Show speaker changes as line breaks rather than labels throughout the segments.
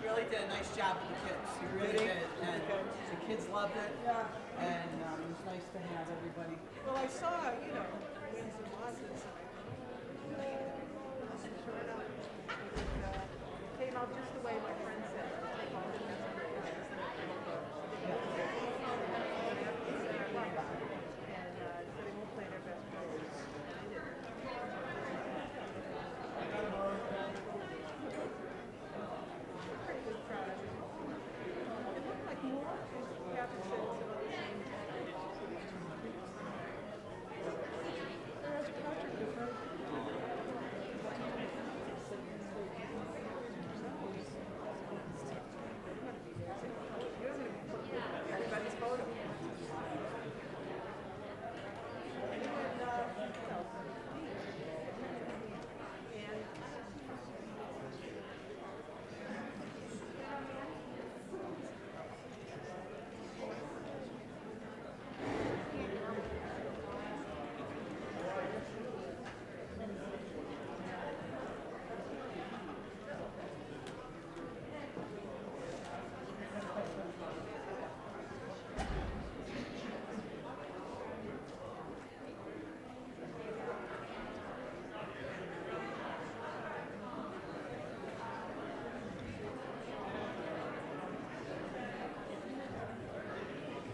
really did a nice job with the kids. He really did. And the kids loved it. Yeah. And it was nice to have everybody.
Well, I saw, wins and losses. It came out just the way my friend said.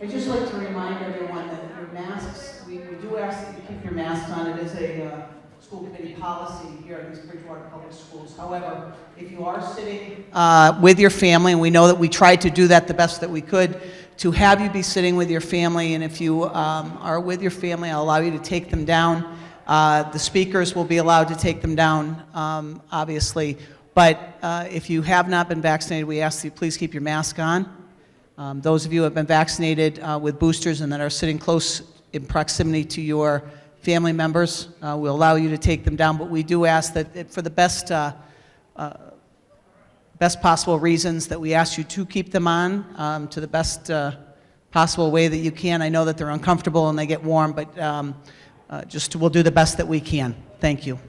I'd just like to remind everyone that your masks, we do ask that you keep your masks on. It is a school committee policy here at East Bridgewater Public Schools. However, if you are sitting with your family, and we know that we tried to do that the best that we could, to have you be sitting with your family, and if you are with your family, I'll allow you to take them down. The speakers will be allowed to take them down, obviously. But if you have not been vaccinated, we ask that you please keep your mask on. Those of you who have been vaccinated with boosters and that are sitting close in proximity to your family members, we'll allow you to take them down, but we do ask that for the best possible reasons that we ask you to keep them on to the best possible way that you can. I know that they're uncomfortable and they get warm, but we'll do the best that we can. Thank you.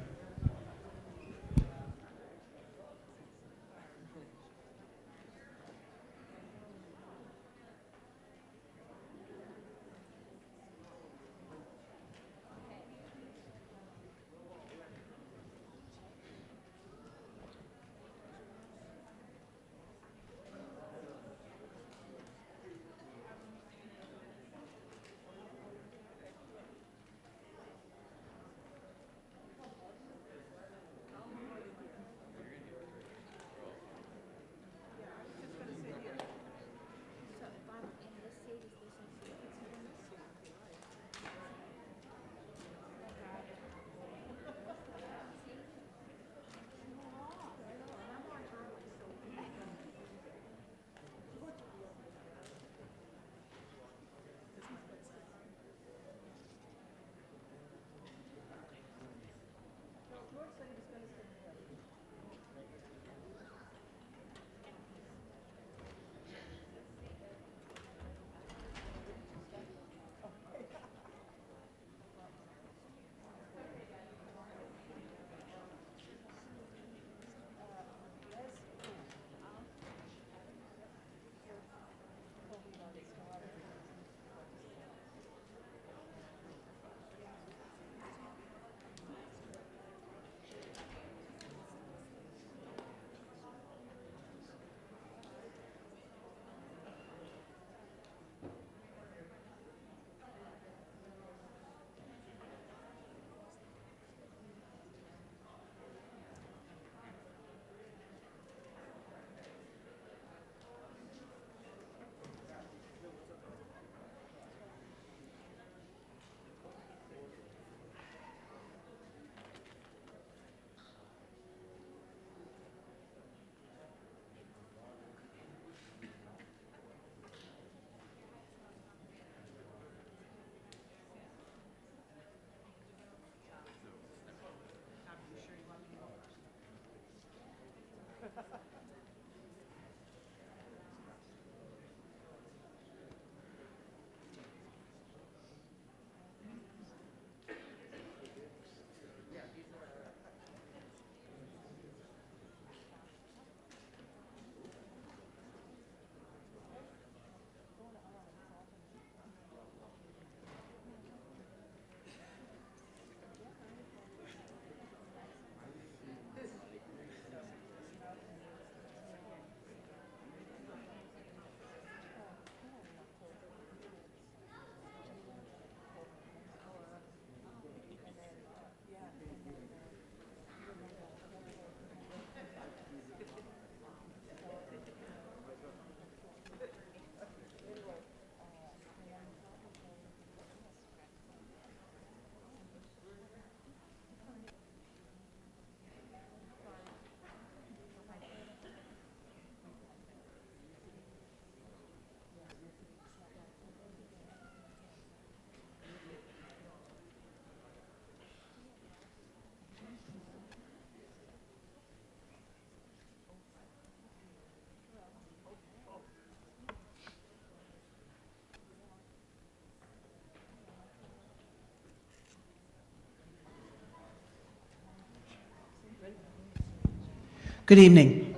Good evening,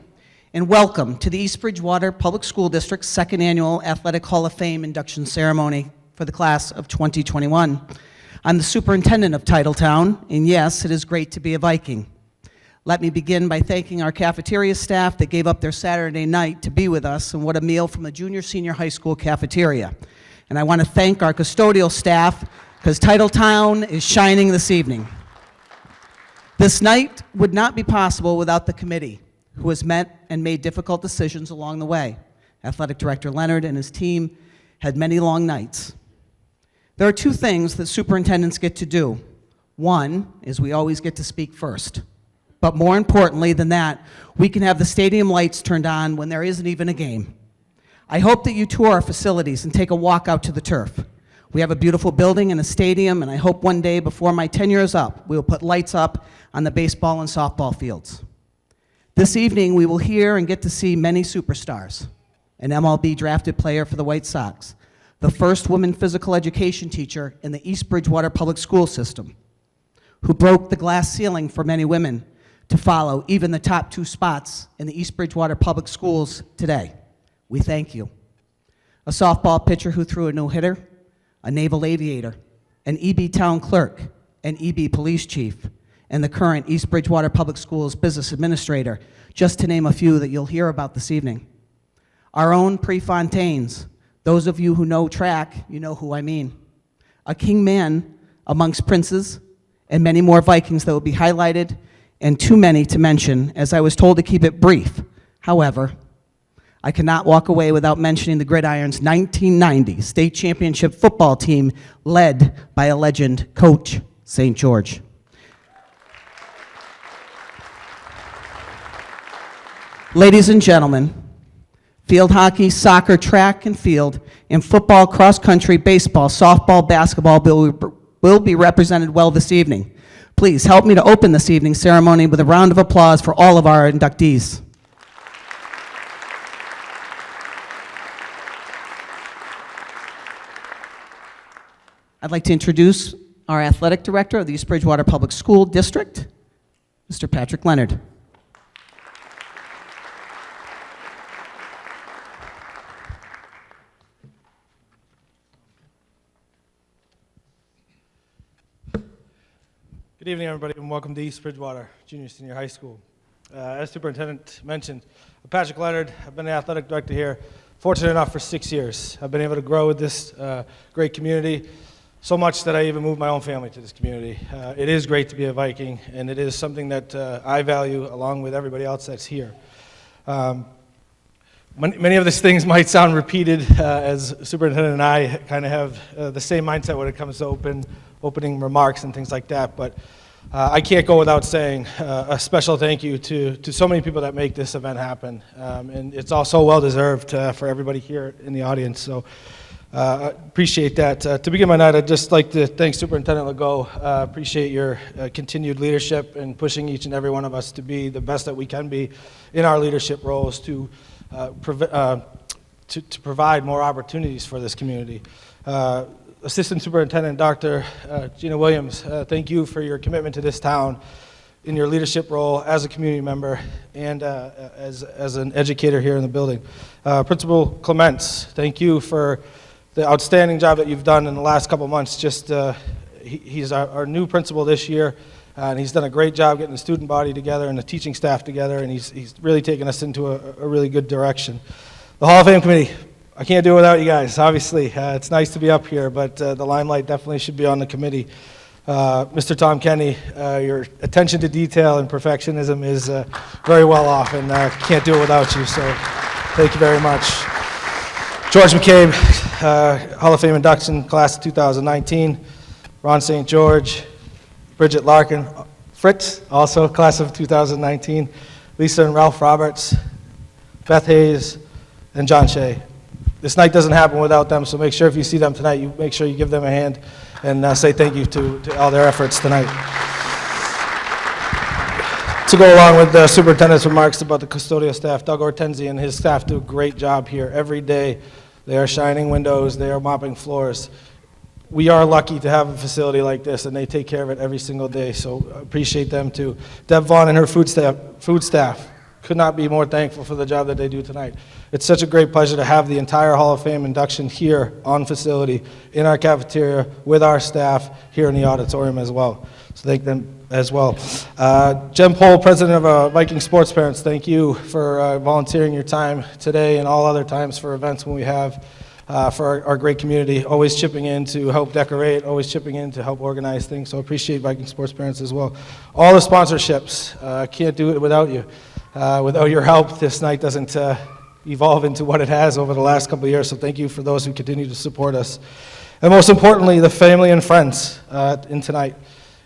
and welcome to the East Bridgewater Public School District's second annual Athletic Hall of Fame induction ceremony for the class of 2021. I'm the superintendent of Titletown, and yes, it is great to be a Viking. Let me begin by thanking our cafeteria staff that gave up their Saturday night to be with us, and what a meal from the junior-senior high school cafeteria. And I want to thank our custodial staff, because Titletown is shining this evening. This night would not be possible without the committee, who has met and made difficult decisions along the way. Athletic Director Leonard and his team had many long nights. There are two things that superintendents get to do. One is we always get to speak first. But more importantly than that, we can have the stadium lights turned on when there isn't even a game. I hope that you tour our facilities and take a walk out to the turf. We have a beautiful building and a stadium, and I hope one day before my tenure is up, we will put lights up on the baseball and softball fields. This evening, we will hear and get to see many superstars. An MLB drafted player for the White Sox, the first woman physical education teacher in the East Bridgewater Public School System, who broke the glass ceiling for many women to follow even the top 2 spots in the East Bridgewater Public Schools today. We thank you. A softball pitcher who threw a no-hitter, a naval aviator, an EB town clerk, an EB police chief, and the current East Bridgewater Public Schools business administrator, just to name a few that you'll hear about this evening. Our own Prefontaines, those of you who know track, you know who I mean. A king man amongst princes, and many more Vikings that will be highlighted, and too many to mention, as I was told to keep it brief. However, I cannot walk away without mentioning the Gridiron's 1990 state championship football team led by a legend, Coach St. George. Ladies and gentlemen, field hockey, soccer, track and field, and football, cross country, baseball, softball, basketball will be represented well this evening. Please help me to open this evening's ceremony with a round of applause for all of our inductees. I'd like to introduce our athletic director of the East Bridgewater Public School District, Mr. Patrick Leonard.
Good evening, everybody, and welcome to East Bridgewater Junior Senior High School. As Superintendent mentioned, I'm Patrick Leonard. I've been the athletic director here, fortunate enough for 6 years. I've been able to grow with this great community, so much that I even moved my own family to this community. It is great to be a Viking, and it is something that I value along with everybody else that's here. Many of these things might sound repeated, as Superintendent and I kind of have the same mindset when it comes to opening remarks and things like that, but I can't go without saying a special thank you to so many people that make this event happen, and it's also well-deserved for everybody here in the audience, so appreciate that. To begin my night, I'd just like to thank Superintendent Legault. Appreciate your continued leadership and pushing each and every one of us to be the best that we can be in our leadership roles to provide more opportunities for this community. Assistant Superintendent Dr. Gina Williams, thank you for your commitment to this town in your leadership role as a community member and as an educator here in the building. Principal Clements, thank you for the outstanding job that you've done in the last couple months. He's our new principal this year, and he's done a great job getting the student body together and the teaching staff together, and he's really taken us into a really good direction. The Hall of Fame Committee, I can't do it without you guys, obviously. It's nice to be up here, but the limelight definitely should be on the committee. Mr. Tom Kenney, your attention to detail and perfectionism is very well off, and can't do it without you, so thank you very much. George Mccabe, Hall of Fame induction, class of 2019. Ron St. George, Bridget Larkin, Fritz, also class of 2019. Lisa and Ralph Roberts, Beth Hayes, and John Shay. This night doesn't happen without them, so make sure if you see them tonight, you make sure you give them a hand and say thank you to all their efforts tonight. To go along with the superintendent's remarks about the custodial staff, Doug Hortensi and his staff do a great job here every day. They are shining windows, they are mopping floors. We are lucky to have a facility like this, and they take care of it every single day, so appreciate them too. Deb Vaughn and her food staff, could not be more thankful for the job that they do tonight. It's such a great pleasure to have the entire Hall of Fame induction here on facility, in our cafeteria, with our staff here in the auditorium as well. So thank them as well. Jen Pohl, president of Viking Sports Parents, thank you for volunteering your time today and all other times for events when we have for our great community, always chipping in to help decorate, always chipping in to help organize things. So appreciate Viking Sports Parents as well. All the sponsorships, can't do it without you. Without your help, this night doesn't evolve into what it has over the last couple of years. So thank you for those who continue to support us. And most importantly, the family and friends in tonight.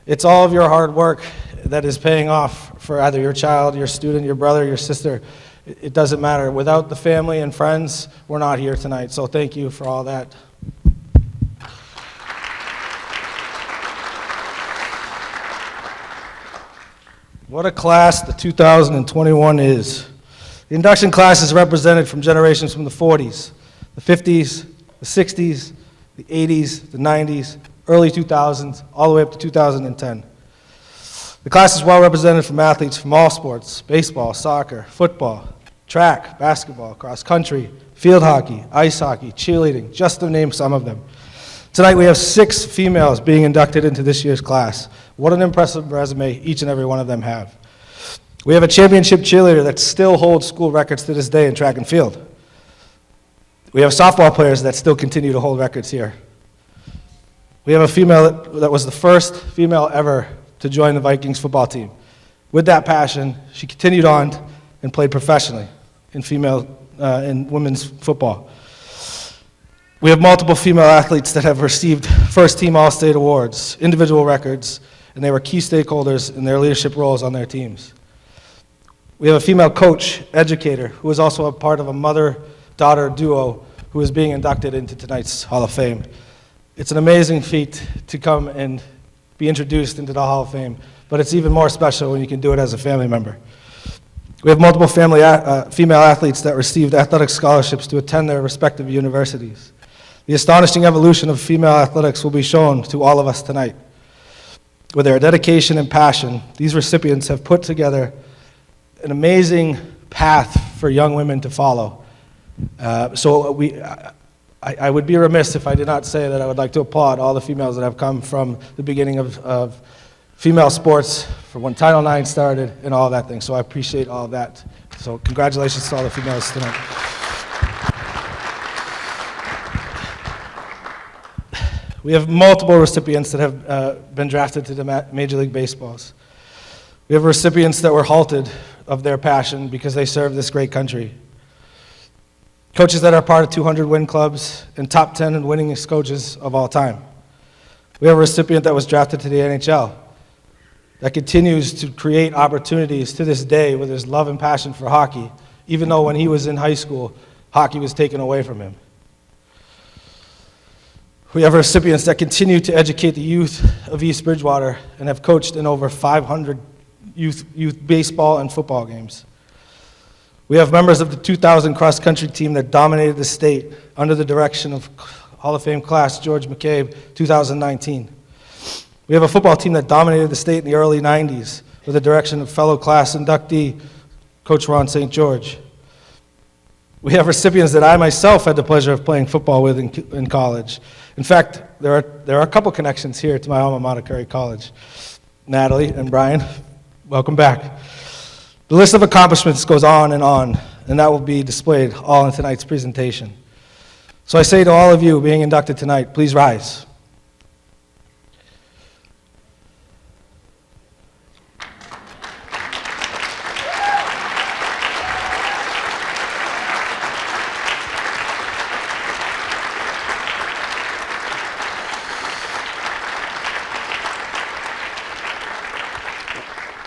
It's all of your hard work that is paying off for either your child, your student, your brother, your sister. It doesn't matter. Without the family and friends, we're not here tonight. So thank you for all that. What a class the 2021 is. The induction class is represented from generations from the 40s, the 50s, the 60s, the 80s, the 90s, early 2000s, all the way up to 2010. The class is well represented from athletes from all sports: baseball, soccer, football, track, basketball, cross country, field hockey, ice hockey, cheerleading, just to name some of them. Tonight we have 6 females being inducted into this year's class. What an impressive resume each and every one of them have. We have a championship cheerleader that still holds school records to this day in track and field. We have softball players that still continue to hold records here. We have a female that was the first female ever to join the Vikings football team. With that passion, she continued on and played professionally in women's football. We have multiple female athletes that have received first-team All-State awards, individual records, and they were key stakeholders in their leadership roles on their teams. We have a female coach, educator, who is also a part of a mother-daughter duo who is being inducted into tonight's Hall of Fame. It's an amazing feat to come and be introduced into the Hall of Fame, but it's even more special when you can do it as a family member. We have multiple female athletes that received athletic scholarships to attend their respective universities. The astonishing evolution of female athletics will be shown to all of us tonight. With their dedication and passion, these recipients have put together an amazing path for young women to follow. I would be remiss if I did not say that I would like to applaud all the females that have come from the beginning of female sports, from when Title IX started and all that thing. So I appreciate all of that. So congratulations to all the females tonight. We have multiple recipients that have been drafted to the Major League Baseballs. We have recipients that were halted of their passion because they serve this great country. Coaches that are part of 200 win clubs and top 10 in winningest coaches of all time. We have a recipient that was drafted to the NHL that continues to create opportunities to this day with his love and passion for hockey, even though when he was in high school, hockey was taken away from him. We have recipients that continue to educate the youth of East Bridgewater and have coached in over 500 youth baseball and football games. We have members of the 2000 cross-country team that dominated the state under the direction of Hall of Fame class George Mccabe, 2019. We have a football team that dominated the state in the early 90s with the direction of fellow class inductee Coach Siobhan St George. We have recipients that I myself had the pleasure of playing football with in college. In fact, there are a couple connections here to my alma mater, Curry College. Natalie and Brian, welcome back. The list of accomplishments goes on, and that will be displayed all in tonight's presentation. So I say to all of you being inducted tonight, please rise.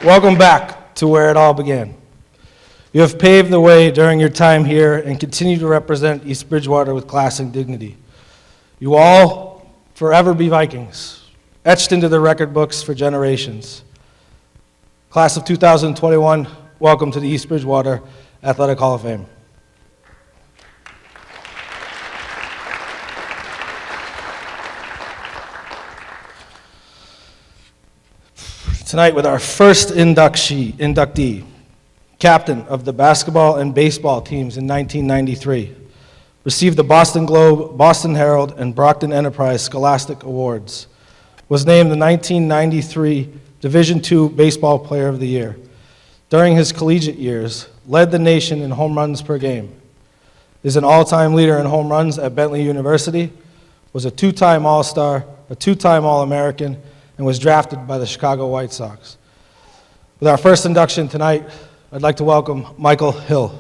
Welcome back to where it all began. You have paved the way during your time here and continue to represent East Bridgewater with class and dignity. You all forever be Vikings, etched into the record books for generations. Class of 2021, welcome to the East Bridgewater Athletic Hall of Fame. Tonight with our first inductee, captain of the basketball and baseball teams in 1993, received the Boston Globe, Boston Herald, and Brockton Enterprise Scholastic Awards, was named the 1993 Division II Baseball Player of the Year. During his collegiate years, led the nation in home runs per game, is an all-time leader in home runs at Bentley University, was a two-time All-Star, a two-time All-American, and was drafted by the Chicago White Sox. With our first induction tonight, I'd like to welcome Michael Hill.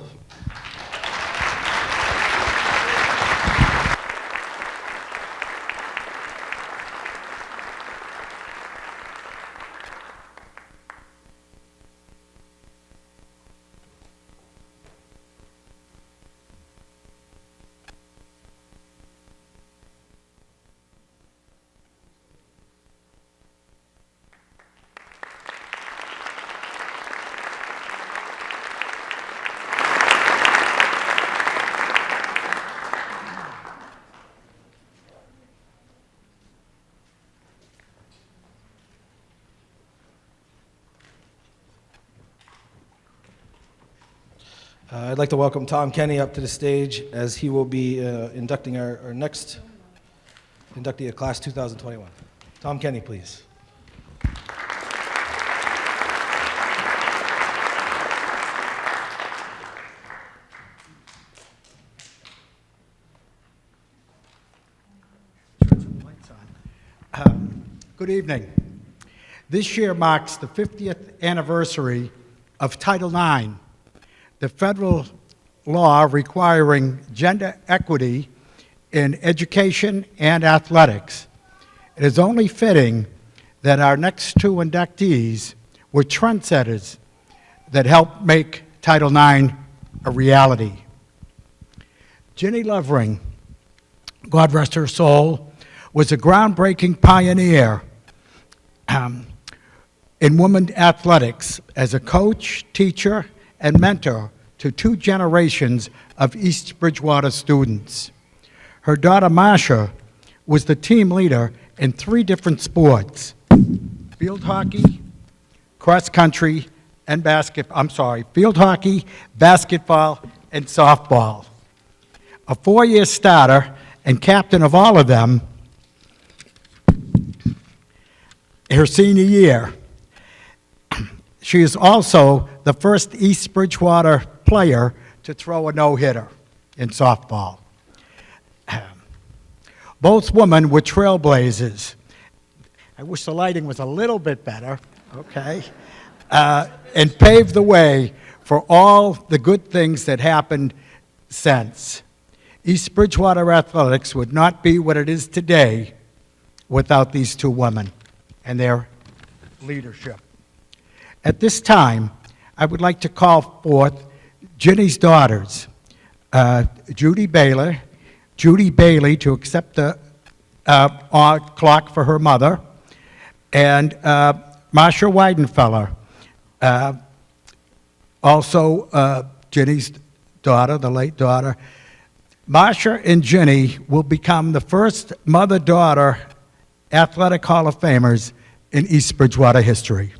I'd like to welcome Tom Kenney up to the stage as he will be inducting our next inductee of class 2021. Tom Kenney, please.
Good evening. This year marks the 50th anniversary of Title IX, the federal law requiring gender equity in education and athletics. It is only fitting that our next two inductees were trendsetters that helped make Title IX a reality. Ginny Lovering, God rest her soul, was a groundbreaking pioneer in women athletics as a coach, teacher, and mentor to two generations of East Bridgewater students. Her daughter, Marcia, was the team leader in 3 different sports: field hockey, cross country, and field hockey, basketball, and softball. A 4-year starter and captain of all of them her senior year. She is also the first East Bridgewater player to throw a no-hitter in softball. Both women were trailblazers. I wish the lighting was a little bit better, okay? And paved the way for all the good things that happened since. East Bridgewater athletics would not be what it is today without these two women and their leadership. At this time, I would like to call forth Ginny's daughters, Judy Bailey to accept the clock for her mother, and Marcia Weidenfeller, also Ginny's daughter, the late daughter. Marcia and Ginny will become the first mother-daughter Athletic Hall of Famers in East Bridgewater history.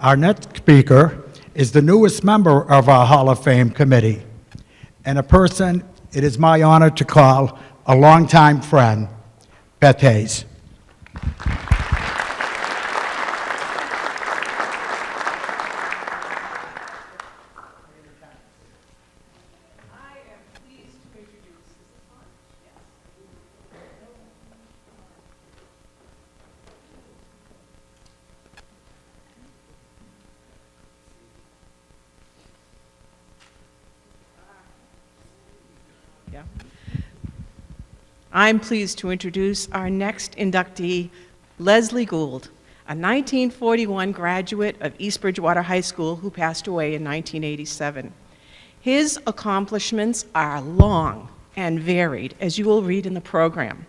Our next speaker is the newest member of our Hall of Fame committee, and a person it is my honor to call a longtime friend, Beth Hayes.
Yeah. I'm pleased to introduce our next inductee, Leslie Gould, a 1941 graduate of East Bridgewater High School who passed away in 1987. His accomplishments are long and varied, as you will read in the program.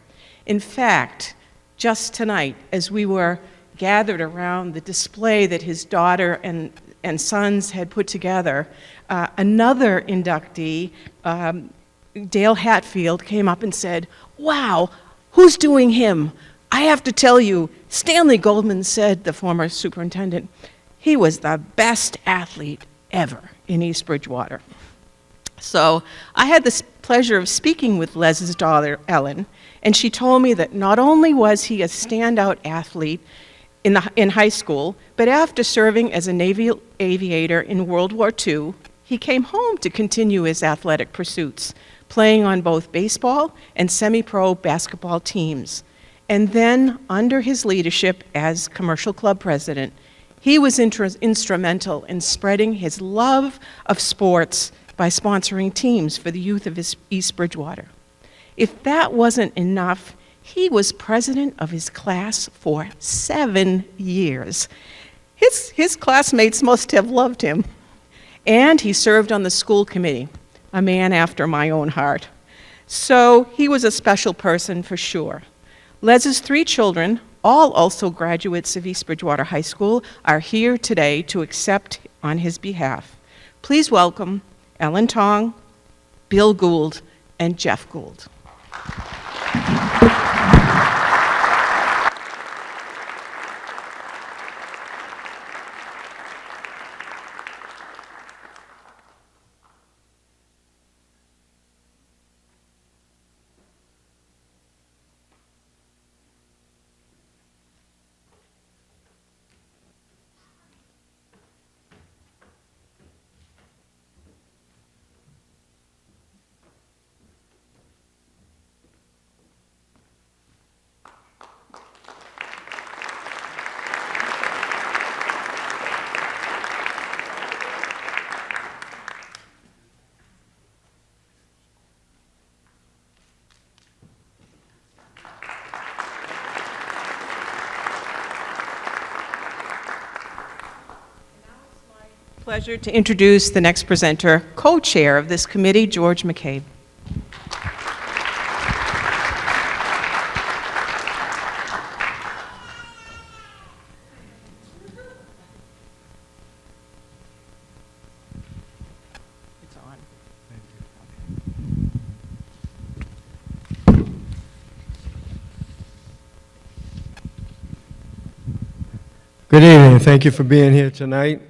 In fact, just tonight, as we were gathered around the display that his daughter and sons had put together, another inductee, Dale Hatfield, came up and said, "Wow, who's doing him? I have to tell you, Stanley Goldman said," the former superintendent, "he was the best athlete ever in East Bridgewater." So I had the pleasure of speaking with Les's daughter, Ellen, and she told me that not only was he a standout athlete in high school, but after serving as a Navy aviator in World War II, he came home to continue his athletic pursuits, playing on both baseball and semi-pro basketball teams. And then, under his leadership as commercial club president, he was instrumental in spreading his love of sports by sponsoring teams for the youth of East Bridgewater. If that wasn't enough, he was president of his class for 7 years. His classmates must have loved him. And he served on the school committee, a man after my own heart. So he was a special person for sure. Les's 3 children, all also graduates of East Bridgewater High School, are here today to accept on his behalf. Please welcome Ellen Tong, Bill Gould, and Jeff Gould. Pleasure to introduce the next presenter, co-chair of this committee, George Mccabe. It's on.
Good evening. Thank you for being here tonight.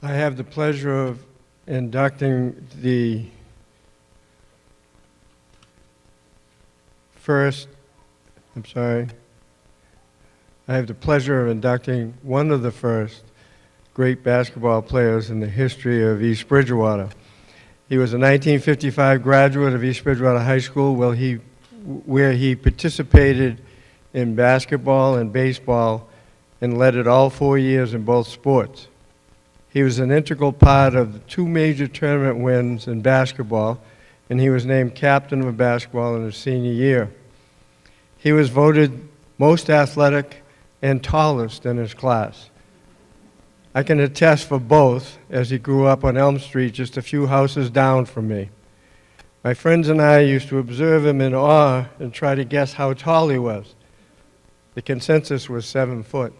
I have the pleasure of inducting the one of the first great basketball players in the history of East Bridgewater. He was a 1955 graduate of East Bridgewater High School, where he participated in basketball and baseball and led it all 4 years in both sports. He was an integral part of the 2 major tournament wins in basketball, and he was named captain of basketball in his senior year. He was voted most athletic and tallest in his class. I can attest for both, as he grew up on Elm Street just a few houses down from me. My friends and I used to observe him in awe and try to guess how tall he was. The consensus was 7 foot.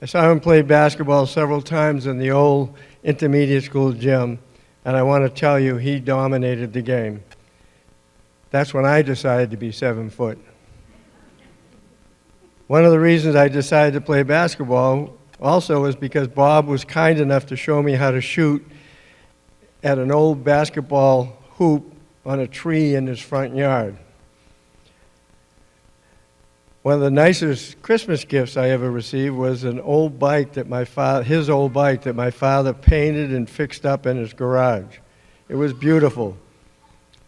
I saw him play basketball several times in the old intermediate school gym, and I want to tell you, he dominated the game. That's when I decided to be 7 foot. One of the reasons I decided to play basketball also was because Bob was kind enough to show me how to shoot at an old basketball hoop on a tree in his front yard. One of the nicest Christmas gifts I ever received was an old bike that his old bike that my father painted and fixed up in his garage. It was beautiful.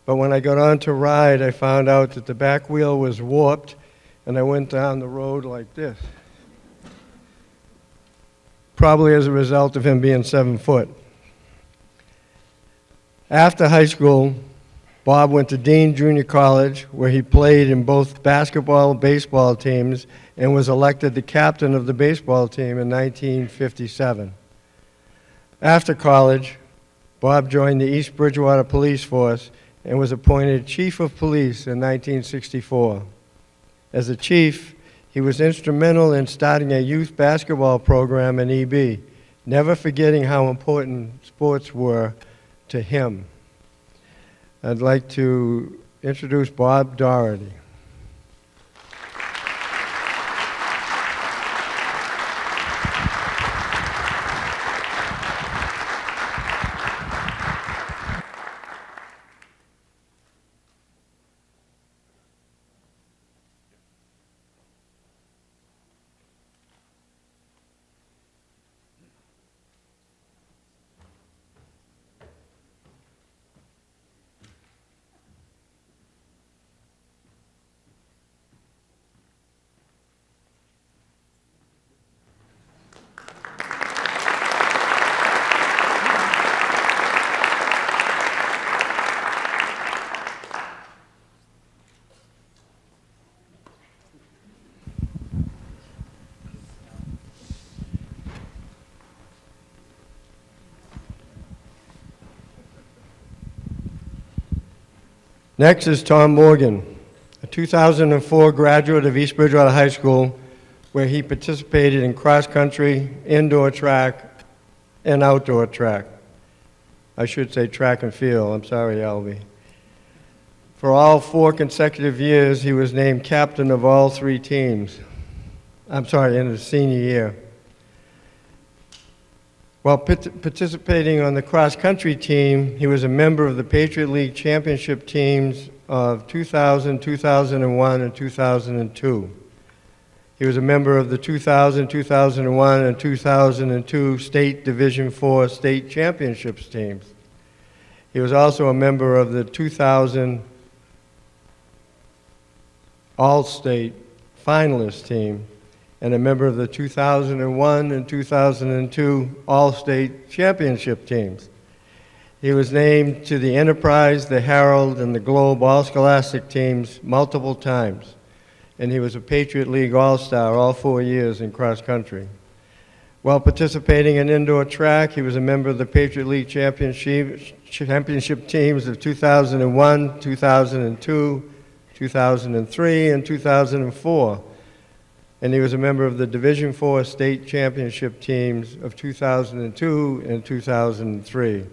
But when I got on to ride, I found out that the back wheel was warped, and I went down the road like this. Probably as a result of him being 7 foot. After high school, Bob went to Dean Junior College, where he played in both basketball and baseball teams and was elected the captain of the baseball team in 1957. After college, Bob joined the East Bridgewater Police Force and was appointed Chief of Police in 1964. As a chief, he was instrumental in starting a youth basketball program in EB, never forgetting how important sports were to him. I'd like to introduce Bob Doherty. Next is Tom Morgan, a 2004 graduate of East Bridgewater High School, where he participated in cross-country, indoor track, and outdoor track. I should say track and field. I'm sorry, Albie. For all 4 consecutive years, he was named captain of all 3 teams. In his senior year. While participating on the cross-country team, he was a member of the Patriot League championship teams of 2000, 2001, and 2002. He was a member of the 2000, 2001, and 2002 State Division IV state championships teams. He was also a member of the 2000 All-State finalist team and a member of the 2001 and 2002 All-State Championship teams. He was named to the Enterprise, the Herald, and the Globe All-Scholastic teams multiple times, and he was a Patriot League All-Star all 4 years in cross-country. While participating in indoor track, he was a member of the Patriot League championship teams of 2001, 2002, 2003, and 2004. And he was a member of the Division IV state championship teams of 2002 and 2003.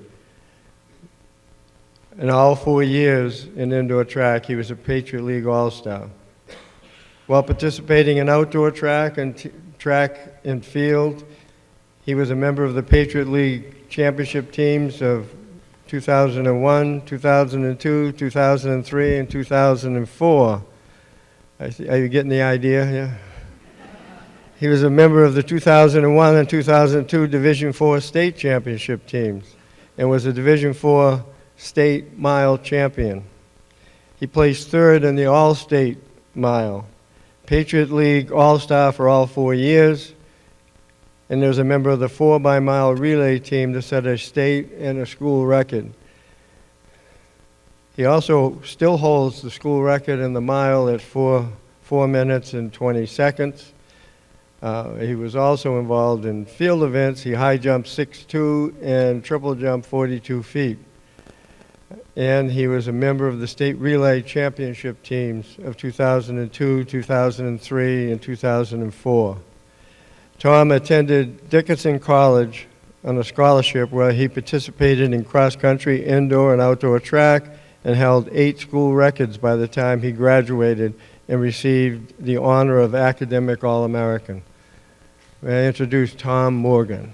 In all 4 years in indoor track, he was a Patriot League All-Star. While participating in outdoor track and field, he was a member of the Patriot League championship teams of 2001, 2002, 2003, and 2004. Are you getting the idea? Yeah. He was a member of the 2001 and 2002 Division IV state championship teams and was a Division IV state mile champion. He placed 3rd in the All-State mile, Patriot League All-Star for all 4 years, and he was a member of the 4x-mile relay team to set a state and a school record. He also still holds the school record in the mile at 4 minutes and 20 seconds. He was also involved in field events. He high jumped 6'2" and triple jumped 42 feet. And he was a member of the state relay championship teams of 2002, 2003, and 2004. Tom attended Dickinson College on a scholarship where he participated in cross-country, indoor, and outdoor track and held 8 school records by the time he graduated and received the honor of Academic All-American. May I introduce Tom Morgan.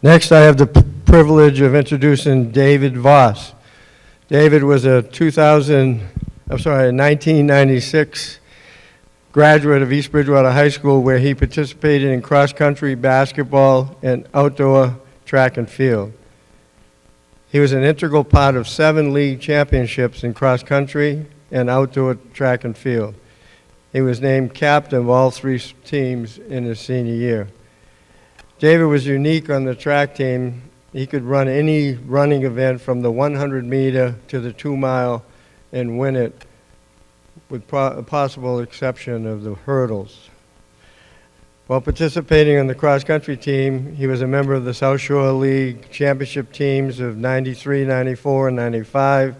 Next, I have the privilege of introducing David Voss. David was a 1996 graduate of East Bridgewater High School, where he participated in cross-country basketball and outdoor track and field. He was an integral part of 7 league championships in cross-country and outdoor track and field. He was named captain of all 3 teams in his senior year. David was unique on the track team. He could run any running event from the 100-meter to the 2-mile and win it, with a possible exception of the hurdles. While participating on the cross-country team, he was a member of the South Shore League championship teams of 93, 94, and 95.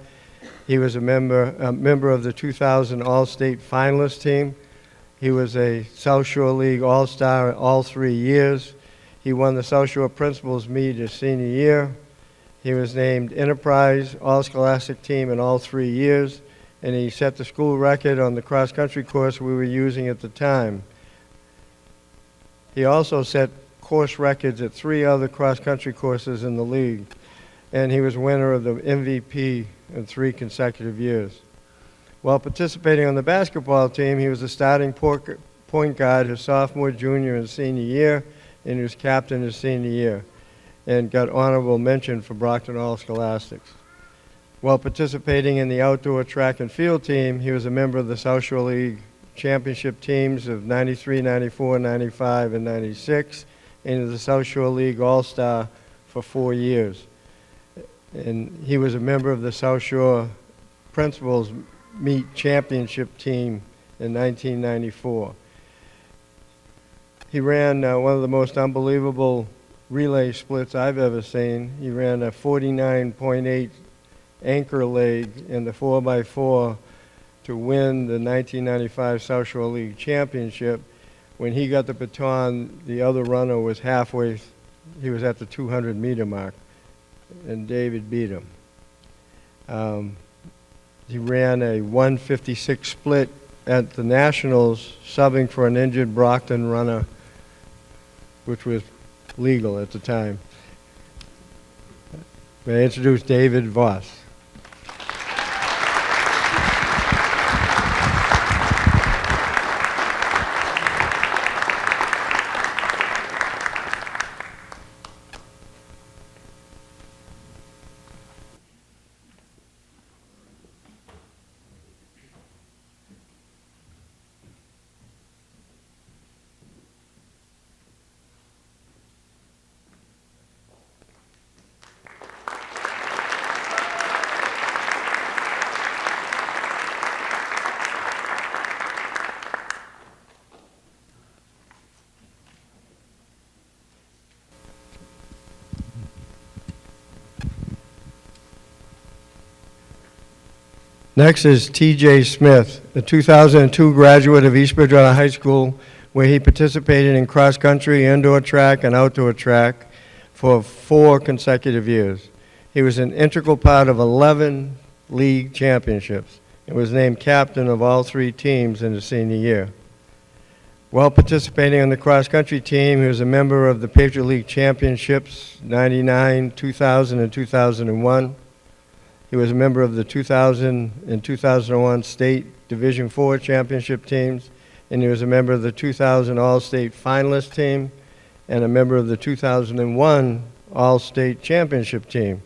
He was a member of the 2000 All-State finalist team. He was a South Shore League All-Star all 3 years. He won the South Shore Principals meet his senior year. He was named Enterprise All-Scholastic Team in all 3 years, and he set the school record on the cross-country course we were using at the time. He also set course records at 3 other cross-country courses in the league, and he was winner of the MVP in 3 consecutive years. While participating on the basketball team, he was the starting point guard his sophomore, junior, and senior year, and he was captain his senior year, and got honorable mention for Brockton All-Scholastics. While participating in the outdoor track and field team, he was a member of the South Shore League championship teams of 93, 94, 95, and 96, and the South Shore League All-Star for 4 years. And he was a member of the South Shore Principals Meet Championship team in 1994. He ran one of the most unbelievable relay splits I've ever seen. He ran a 49.8 anchor leg in the 4x4 to win the 1995 South Shore League Championship. When he got the baton, the other runner was halfway, he was at the 200-meter mark, and David beat him. He ran a 156 split at the Nationals, subbing for an injured Brockton runner, which was legal at the time. May I introduce David Voss. Next is T.J. Smith, a 2002 graduate of East Bridgewater High School, where he participated in cross-country, indoor track, and outdoor track for 4 consecutive years. He was an integral part of 11 league championships and was named captain of all 3 teams in his senior year. While participating on the cross-country team, he was a member of the Patriot League Championships, 99, 2000, and 2001. He was a member of the 2000 and 2001 State Division IV Championship teams, and he was a member of the 2000 All-State Finalist team and a member of the 2001 All-State Championship team.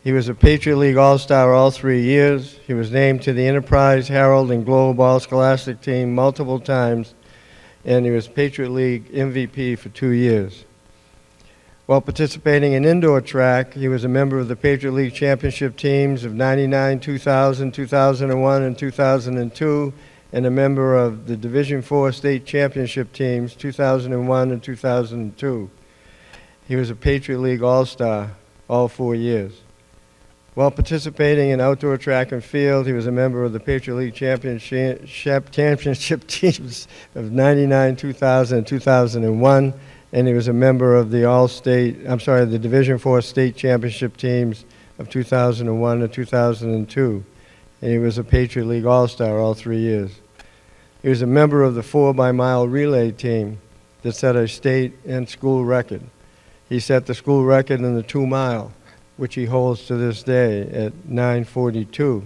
He was a Patriot League All-Star all 3 years. He was named to the Enterprise, Herald, and Globe All-Scholastic team multiple times, and he was Patriot League MVP for 2 years. While participating in indoor track, he was a member of the Patriot League Championship teams of 99, 2000, 2001, and 2002, and a member of the Division IV State Championship teams 2001 and 2002. He was a Patriot League All-Star all 4 years. While participating in outdoor track and field, he was a member of the Patriot League Championship teams of 99, 2000, and 2001, and he was a member of the the Division IV State Championship teams of 2001 and 2002, and he was a Patriot League All-Star all 3 years. He was a member of the 4x-mile relay team that set a state and school record. He set the school record in the 2-mile, which he holds to this day at 9:42.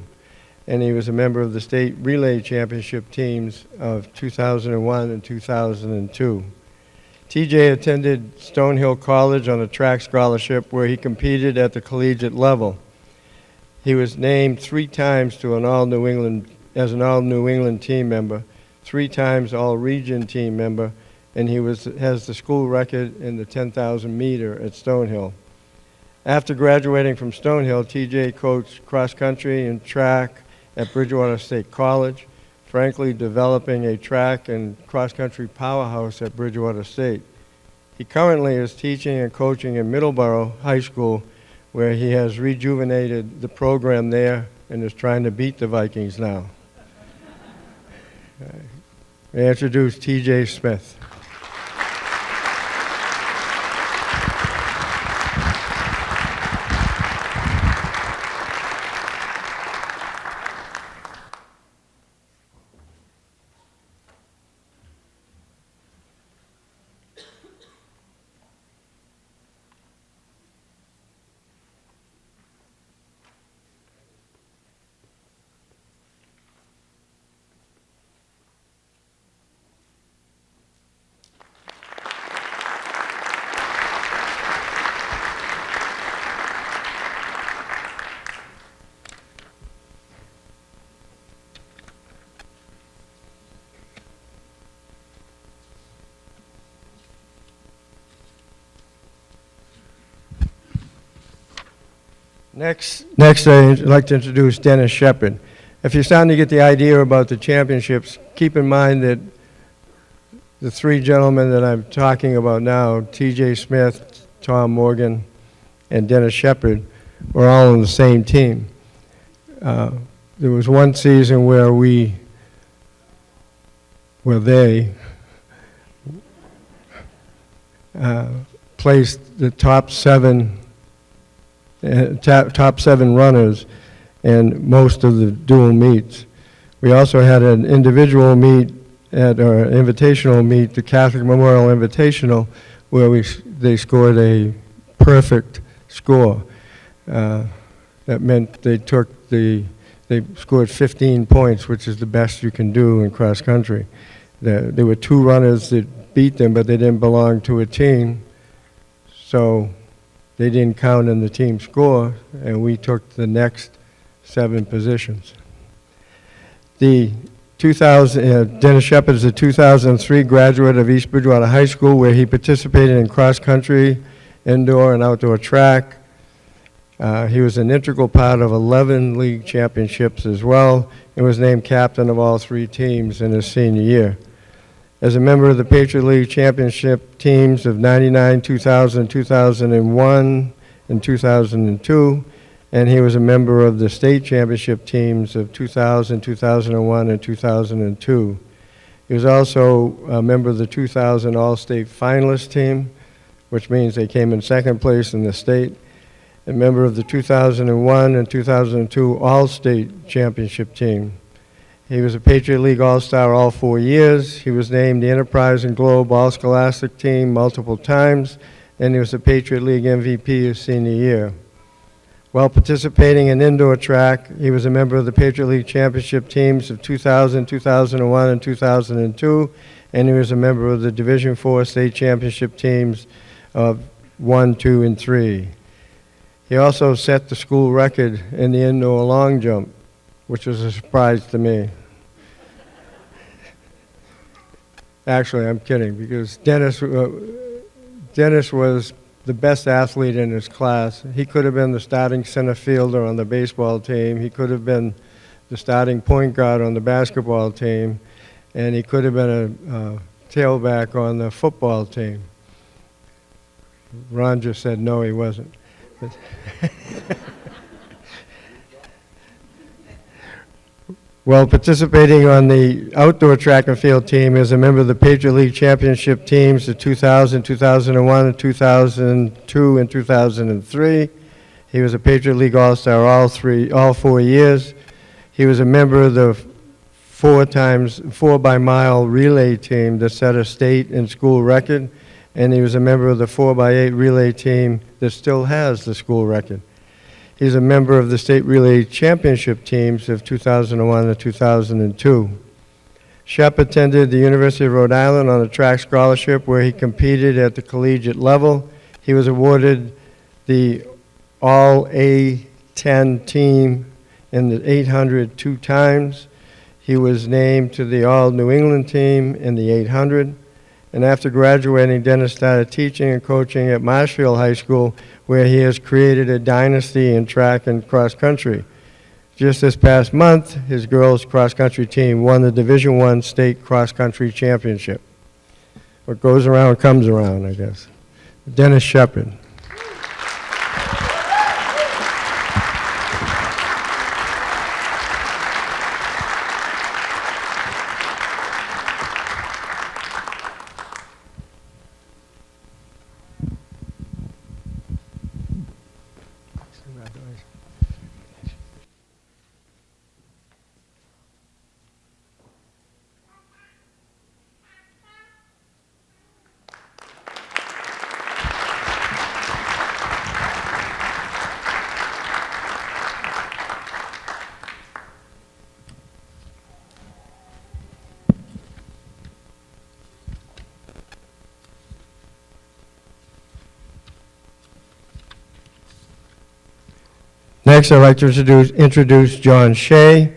And he was a member of the state relay championship teams of 2001 and 2002. TJ attended Stonehill College on a track scholarship where he competed at the collegiate level. He was named 3 times to an All-New England, as an All-New England team member, 3 times All-Region team member, and he has the school record in the 10,000 meter at Stonehill. After graduating from Stonehill, TJ coached cross-country and track at Bridgewater State College, frankly developing a track and cross-country powerhouse at Bridgewater State. He currently is teaching and coaching in Middleborough High School, where he has rejuvenated the program there and is trying to beat the Vikings now. I introduce TJ Smith. Next, I'd like to introduce Dennis Sheppard. If you're starting to get the idea about the championships, keep in mind that the 3 gentlemen that I'm talking about now, T.J. Smith, Tom Morgan, and Dennis Sheppard, were all on the same team. There was one season where they placed the top 7 runners in most of the dual meets. We also had an individual meet at our invitational meet, the Catholic Memorial Invitational, where they scored a perfect score. That meant they scored 15 points, which is the best you can do in cross country. There were 2 runners that beat them, but they didn't belong to a team, so they didn't count in the team score, and we took the next 7 positions. Dennis Sheppard is a 2003 graduate of East Bridgewater High School, where he participated in cross-country, indoor, and outdoor track. He was an integral part of 11 league championships as well, and was named captain of all 3 teams in his senior year. As a member of the Patriot League championship teams of 99, 2000, 2001, and 2002, and he was a member of the state championship teams of 2000, 2001, and 2002. He was also a member of the 2000 All-State finalist team, which means they came in 2nd place in the state, a member of the 2001 and 2002 All-State championship team. He was a Patriot League All-Star all 4 years. He was named the Enterprise and Globe All-Scholastic team multiple times, and he was a Patriot League MVP his senior year. While participating in indoor track, he was a member of the Patriot League championship teams of 2000, 2001, and 2002, and he was a member of the Division IV state championship teams of 1, 2, and 3. He also set the school record in the indoor long jump, which was a surprise to me. Actually, I'm kidding, because Dennis was the best athlete in his class. He could have been the starting center fielder on the baseball team. He could have been the starting point guard on the basketball team, and he could have been a tailback on the football team. Ron just said no, he wasn't. While participating on the outdoor track and field team as a member of the Patriot League championship teams of 2000, 2001, and 2002, and 2003. He was a Patriot League All-Star all 4 years. He was a member of the 4 by mile relay team that set a state and school record, and he was a member of the 4x8 relay team that still has the school record. He's a member of the state relay championship teams of 2001 and 2002. Shep attended the University of Rhode Island on a track scholarship where he competed at the collegiate level. He was awarded the All A10 team in the 800 2 times. He was named to the All New England team in the 800. And after graduating, Dennis started teaching and coaching at Marshfield High School, where he has created a dynasty in track and cross country. Just this past month, his girls' cross-country team won the Division I state cross-country championship. What goes around comes around, I guess. Dennis Sheppard. Next, I'd like to introduce John Shay.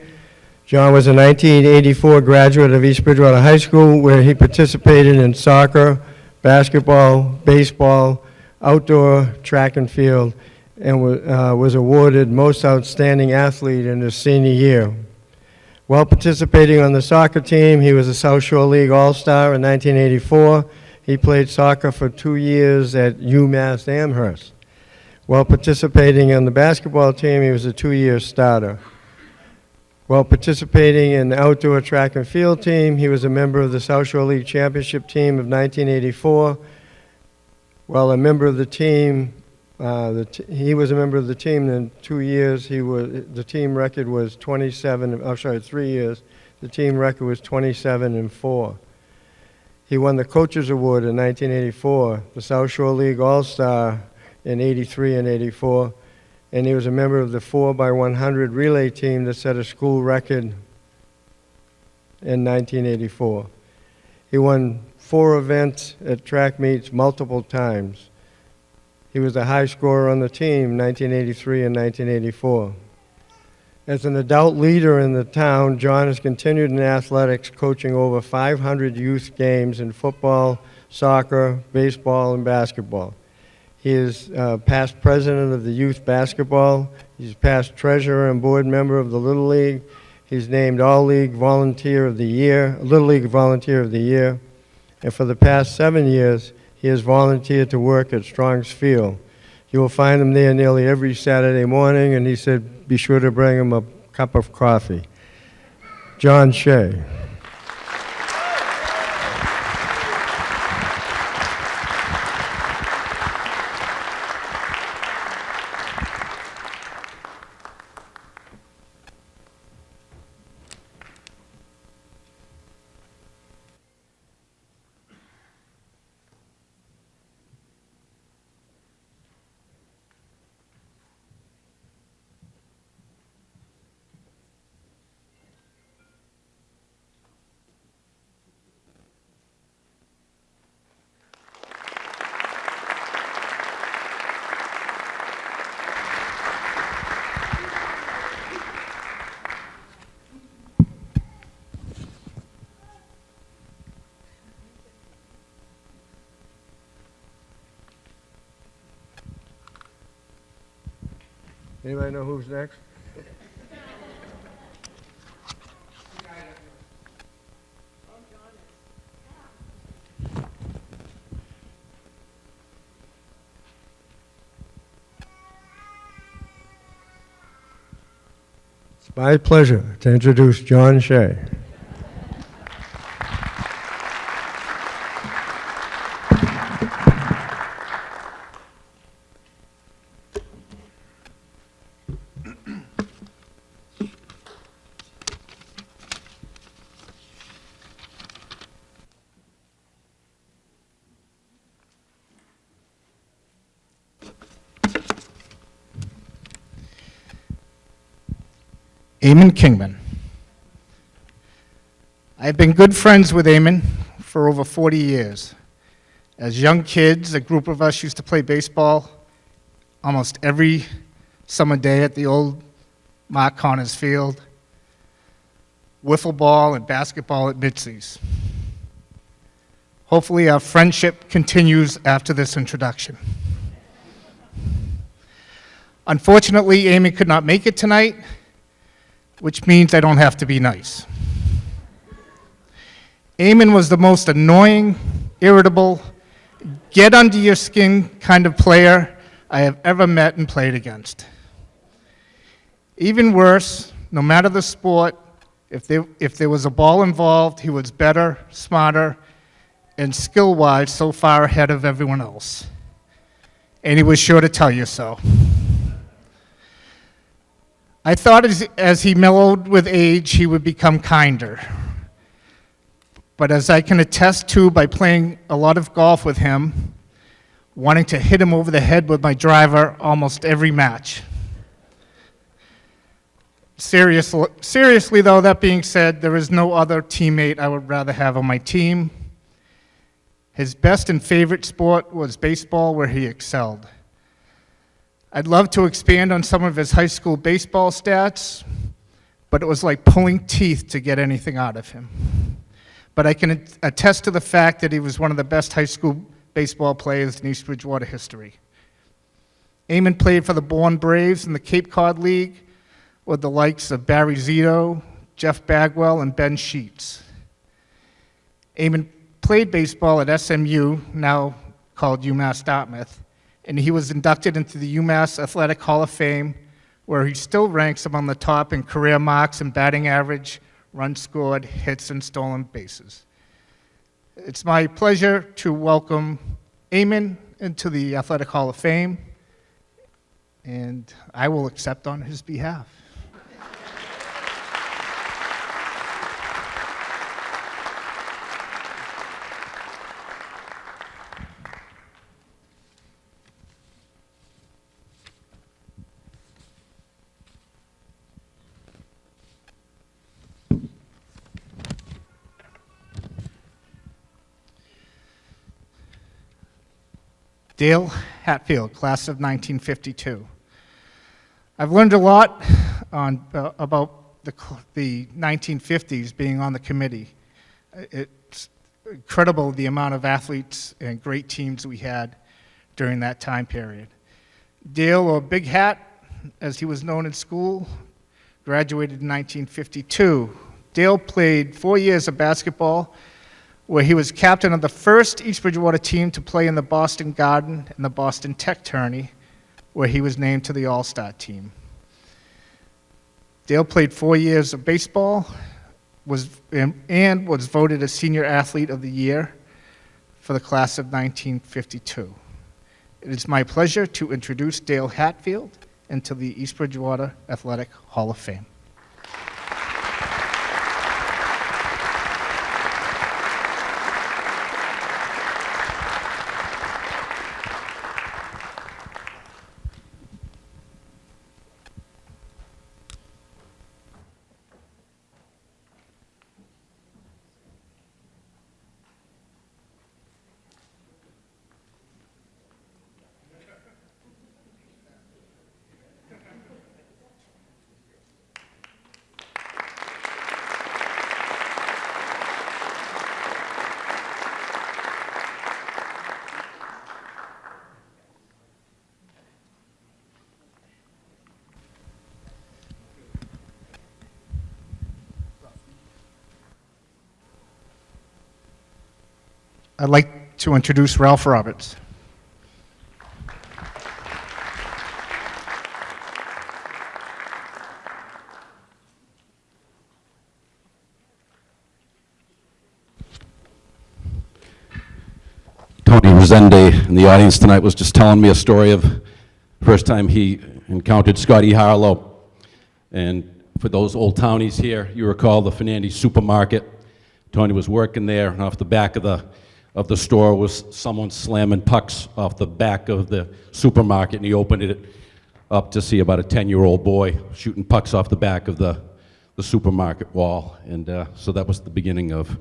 John was a 1984 graduate of East Bridgewater High School, where he participated in soccer, basketball, baseball, outdoor track and field, and was awarded Most Outstanding Athlete in his senior year. While participating on the soccer team, he was a South Shore League All-Star in 1984. He played soccer for 2 years at UMass Amherst. While participating on the basketball team, he was a 2-year starter. While participating in the outdoor track and field team, he was a member of the South Shore League Championship team of 1984. While a member of the team, he was a member of the team in 2 years. The team record was 3 years. The team record was 27-4. He won the Coaches Award in 1984, the South Shore League All-Star in 83 and 84, and he was a member of the 4x100 relay team that set a school record in 1984. He won 4 events at track meets multiple times. He was a high scorer on the team 1983 and 1984. As an adult leader in the town, John has continued in athletics, coaching over 500 youth games in football, soccer, baseball, and basketball. He is past president of the youth basketball. He's past treasurer and board member of the Little League. He's named All-League Volunteer of the Year, Little League Volunteer of the Year. And for the past 7 years, he has volunteered to work at Strong's Field. You will find him there nearly every Saturday morning, and he said be sure to bring him a cup of coffee. John Shay. Anybody know who's next? It's my pleasure to introduce John Shay.
Eamon Kingman. I have been good friends with Eamon for over 40 years. As young kids, a group of us used to play baseball almost every summer day at the old Mark Connors Field, wiffle ball and basketball at Mitzi's. Hopefully our friendship continues after this introduction. Unfortunately, Eamon could not make it tonight, which means I don't have to be nice. Eamon was the most annoying, irritable, get under your skin kind of player I have ever met and played against. Even worse, no matter the sport, if there was a ball involved, he was better, smarter, and skill-wise so far ahead of everyone else. And he was sure to tell you so. I thought as he mellowed with age, he would become kinder. But as I can attest to by playing a lot of golf with him, wanting to hit him over the head with my driver almost every match. Seriously though, that being said, there is no other teammate I would rather have on my team. His best and favorite sport was baseball, where he excelled. I'd love to expand on some of his high school baseball stats, but it was like pulling teeth to get anything out of him. But I can attest to the fact that he was one of the best high school baseball players in East Bridgewater history. Eamon played for the Bourne Braves in the Cape Cod League with the likes of Barry Zito, Jeff Bagwell, and Ben Sheets. Eamon played baseball at SMU, now called UMass Dartmouth, and he was inducted into the UMass Athletic Hall of Fame, where he still ranks among the top in career marks and batting average, runs scored, hits, and stolen bases. It's my pleasure to welcome Eamon into the Athletic Hall of Fame, and I will accept on his behalf. Dale Hatfield, class of 1952. I've learned a lot about the 1950s being on the committee. It's incredible the amount of athletes and great teams we had during that time period. Dale, or Big Hat, as he was known in school, graduated in 1952. Dale played 4 years of basketball, where he was captain of the first East Bridgewater team to play in the Boston Garden and the Boston Tech tourney, where he was named to the All-Star team. Dale played 4 years of baseball and was voted a Senior Athlete of the Year for the class of 1952. It is my pleasure to introduce Dale Hatfield into the East Bridgewater Athletic Hall of Fame. I'd like to introduce Ralph Roberts.
Tony Resende in the audience tonight was just telling me a story of the first time he encountered Scotty Harlow. And for those old townies here, you recall the Fernandes supermarket. Tony was working there, and off the back of the store was someone slamming pucks off the back of the supermarket, and he opened it up to see about a 10-year-old boy shooting pucks off the back of the the supermarket wall, and so that was the beginning of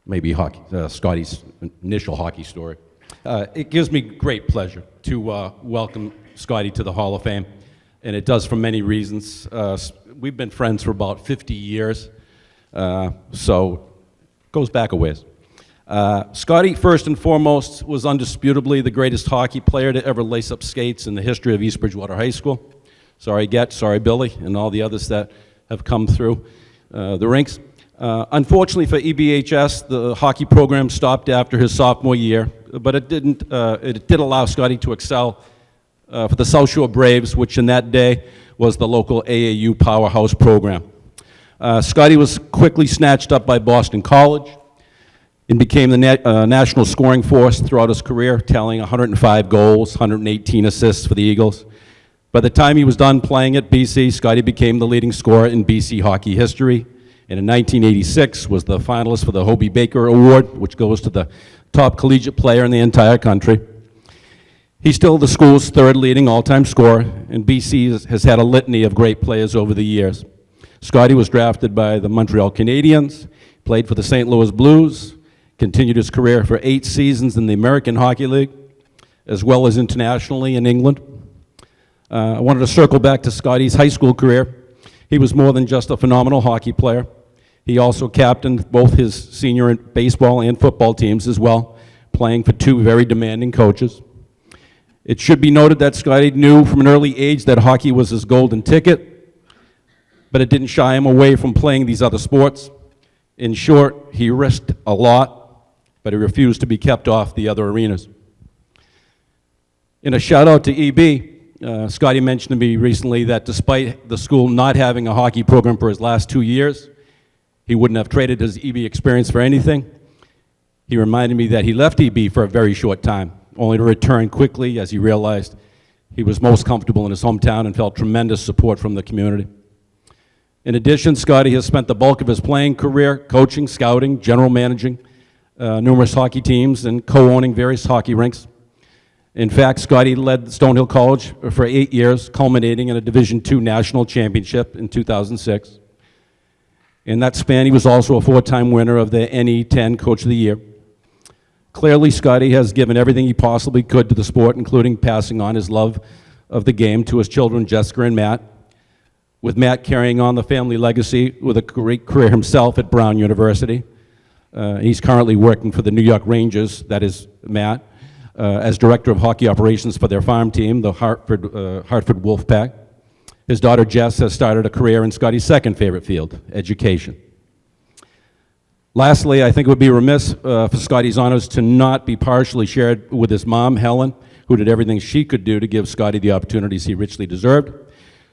maybe hockey, Scotty's initial hockey story. It gives me great pleasure to welcome Scotty to the Hall of Fame, and it does for many reasons. We've been friends for about 50 years, so it goes back a ways. Scotty, first and foremost, was undisputably the greatest hockey player to ever lace up skates in the history of East Bridgewater High School. Sorry, Get, sorry, Billy, and all the others that have come through the rinks. Unfortunately for EBHS, the hockey program stopped after his sophomore year, but it did allow Scotty to excel for the South Shore Braves, which in that day was the local AAU powerhouse program. Scotty was quickly snatched up by Boston College and became the national scoring force throughout his career, tallying 105 goals, 118 assists for the Eagles. By the time he was done playing at BC, Scotty became the leading scorer in BC hockey history, and in 1986 was the finalist for the Hobie Baker Award, which goes to the top collegiate player in the entire country. He's still the school's third leading all-time scorer, and BC has had a litany of great players over the years. Scotty was drafted by the Montreal Canadiens, played for the St. Louis Blues, continued his career for 8 seasons in the American Hockey League, as well as internationally in England. I wanted to circle back to Scotty's high school career. He was more than just a phenomenal hockey player. He also captained both his senior baseball and football teams as well, playing for 2 very demanding coaches. It should be noted that Scotty knew from an early age that hockey was his golden ticket, but it didn't shy him away from playing these other sports. In short, he risked a lot, but he refused to be kept off the other arenas. In a shout out to EB, Scotty mentioned to me recently that despite the school not having a hockey program for his last 2 years, he wouldn't have traded his EB experience for anything. He reminded me that he left EB for a very short time, only to return quickly as he realized he was most comfortable in his hometown and felt tremendous support from the community. In addition, Scotty has spent the bulk of his playing career coaching, scouting, general managing numerous hockey teams and co-owning various hockey rinks. In fact, Scotty led Stonehill College for 8 years, culminating in a Division II national championship in 2006. In that span, he was also a 4-time winner of the NE10 Coach of the Year. Clearly, Scotty has given everything he possibly could to the sport, including passing on his love of the game to his children, Jessica and Matt, with Matt carrying on the family legacy with a great career himself at Brown University. He's currently working for the New York Rangers, that is Matt, as Director of Hockey Operations for their farm team, the Hartford Wolfpack. His daughter Jess has started a career in Scotty's second favorite field, education. Lastly, I think it would be remiss for Scotty's honors to not be partially shared with his mom, Helen, who did everything she could do to give Scotty the opportunities he richly deserved.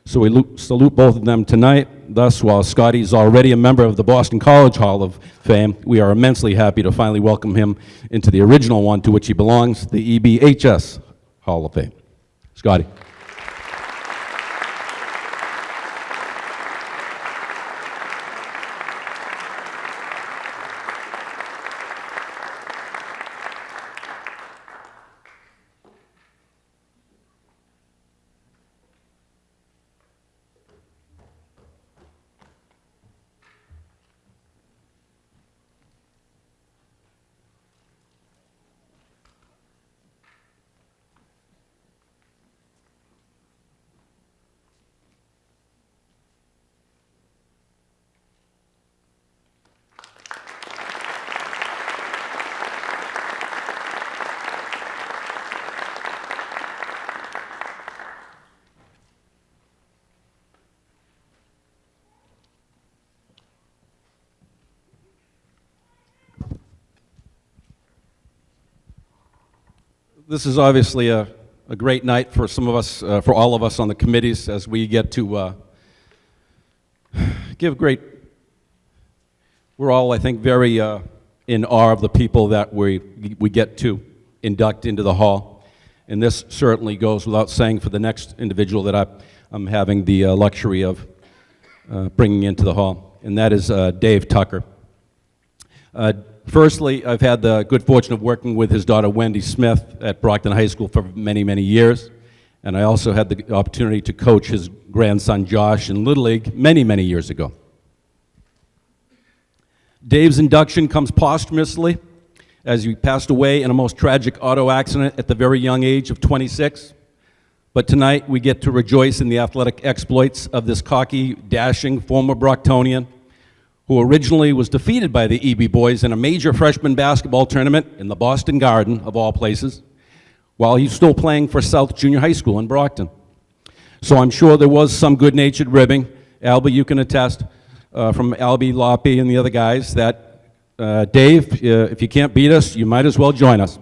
So we salute both of them tonight. Thus, while Scotty is already a member of the Boston College Hall of Fame, we are immensely happy to finally welcome him into the original one to which he belongs, the EBHS Hall of Fame. Scotty. This is obviously a great night for some of us, for all of us on the committees, as we get to give great, we're all, I think, very in awe of the people that we get to induct into the hall. And this certainly goes without saying for the next individual that I'm having the luxury of bringing into the hall, and that is Dave Tucker. Firstly, I've had the good fortune of working with his daughter Wendy Smith at Brockton High School for many, many years. And I also had the opportunity to coach his grandson Josh in Little League many, many years ago. Dave's induction comes posthumously as he passed away in a most tragic auto accident at the very young age of 26. But tonight we get to rejoice in the athletic exploits of this cocky, dashing former Brocktonian who originally was defeated by the EB boys in a major freshman basketball tournament in the Boston Garden, of all places, while he's still playing for South Junior High School in Brockton. So I'm sure there was some good-natured ribbing. Albie, you can attest, from Albie, Loppy, and the other guys that, Dave, if you can't beat us, you might as well join us.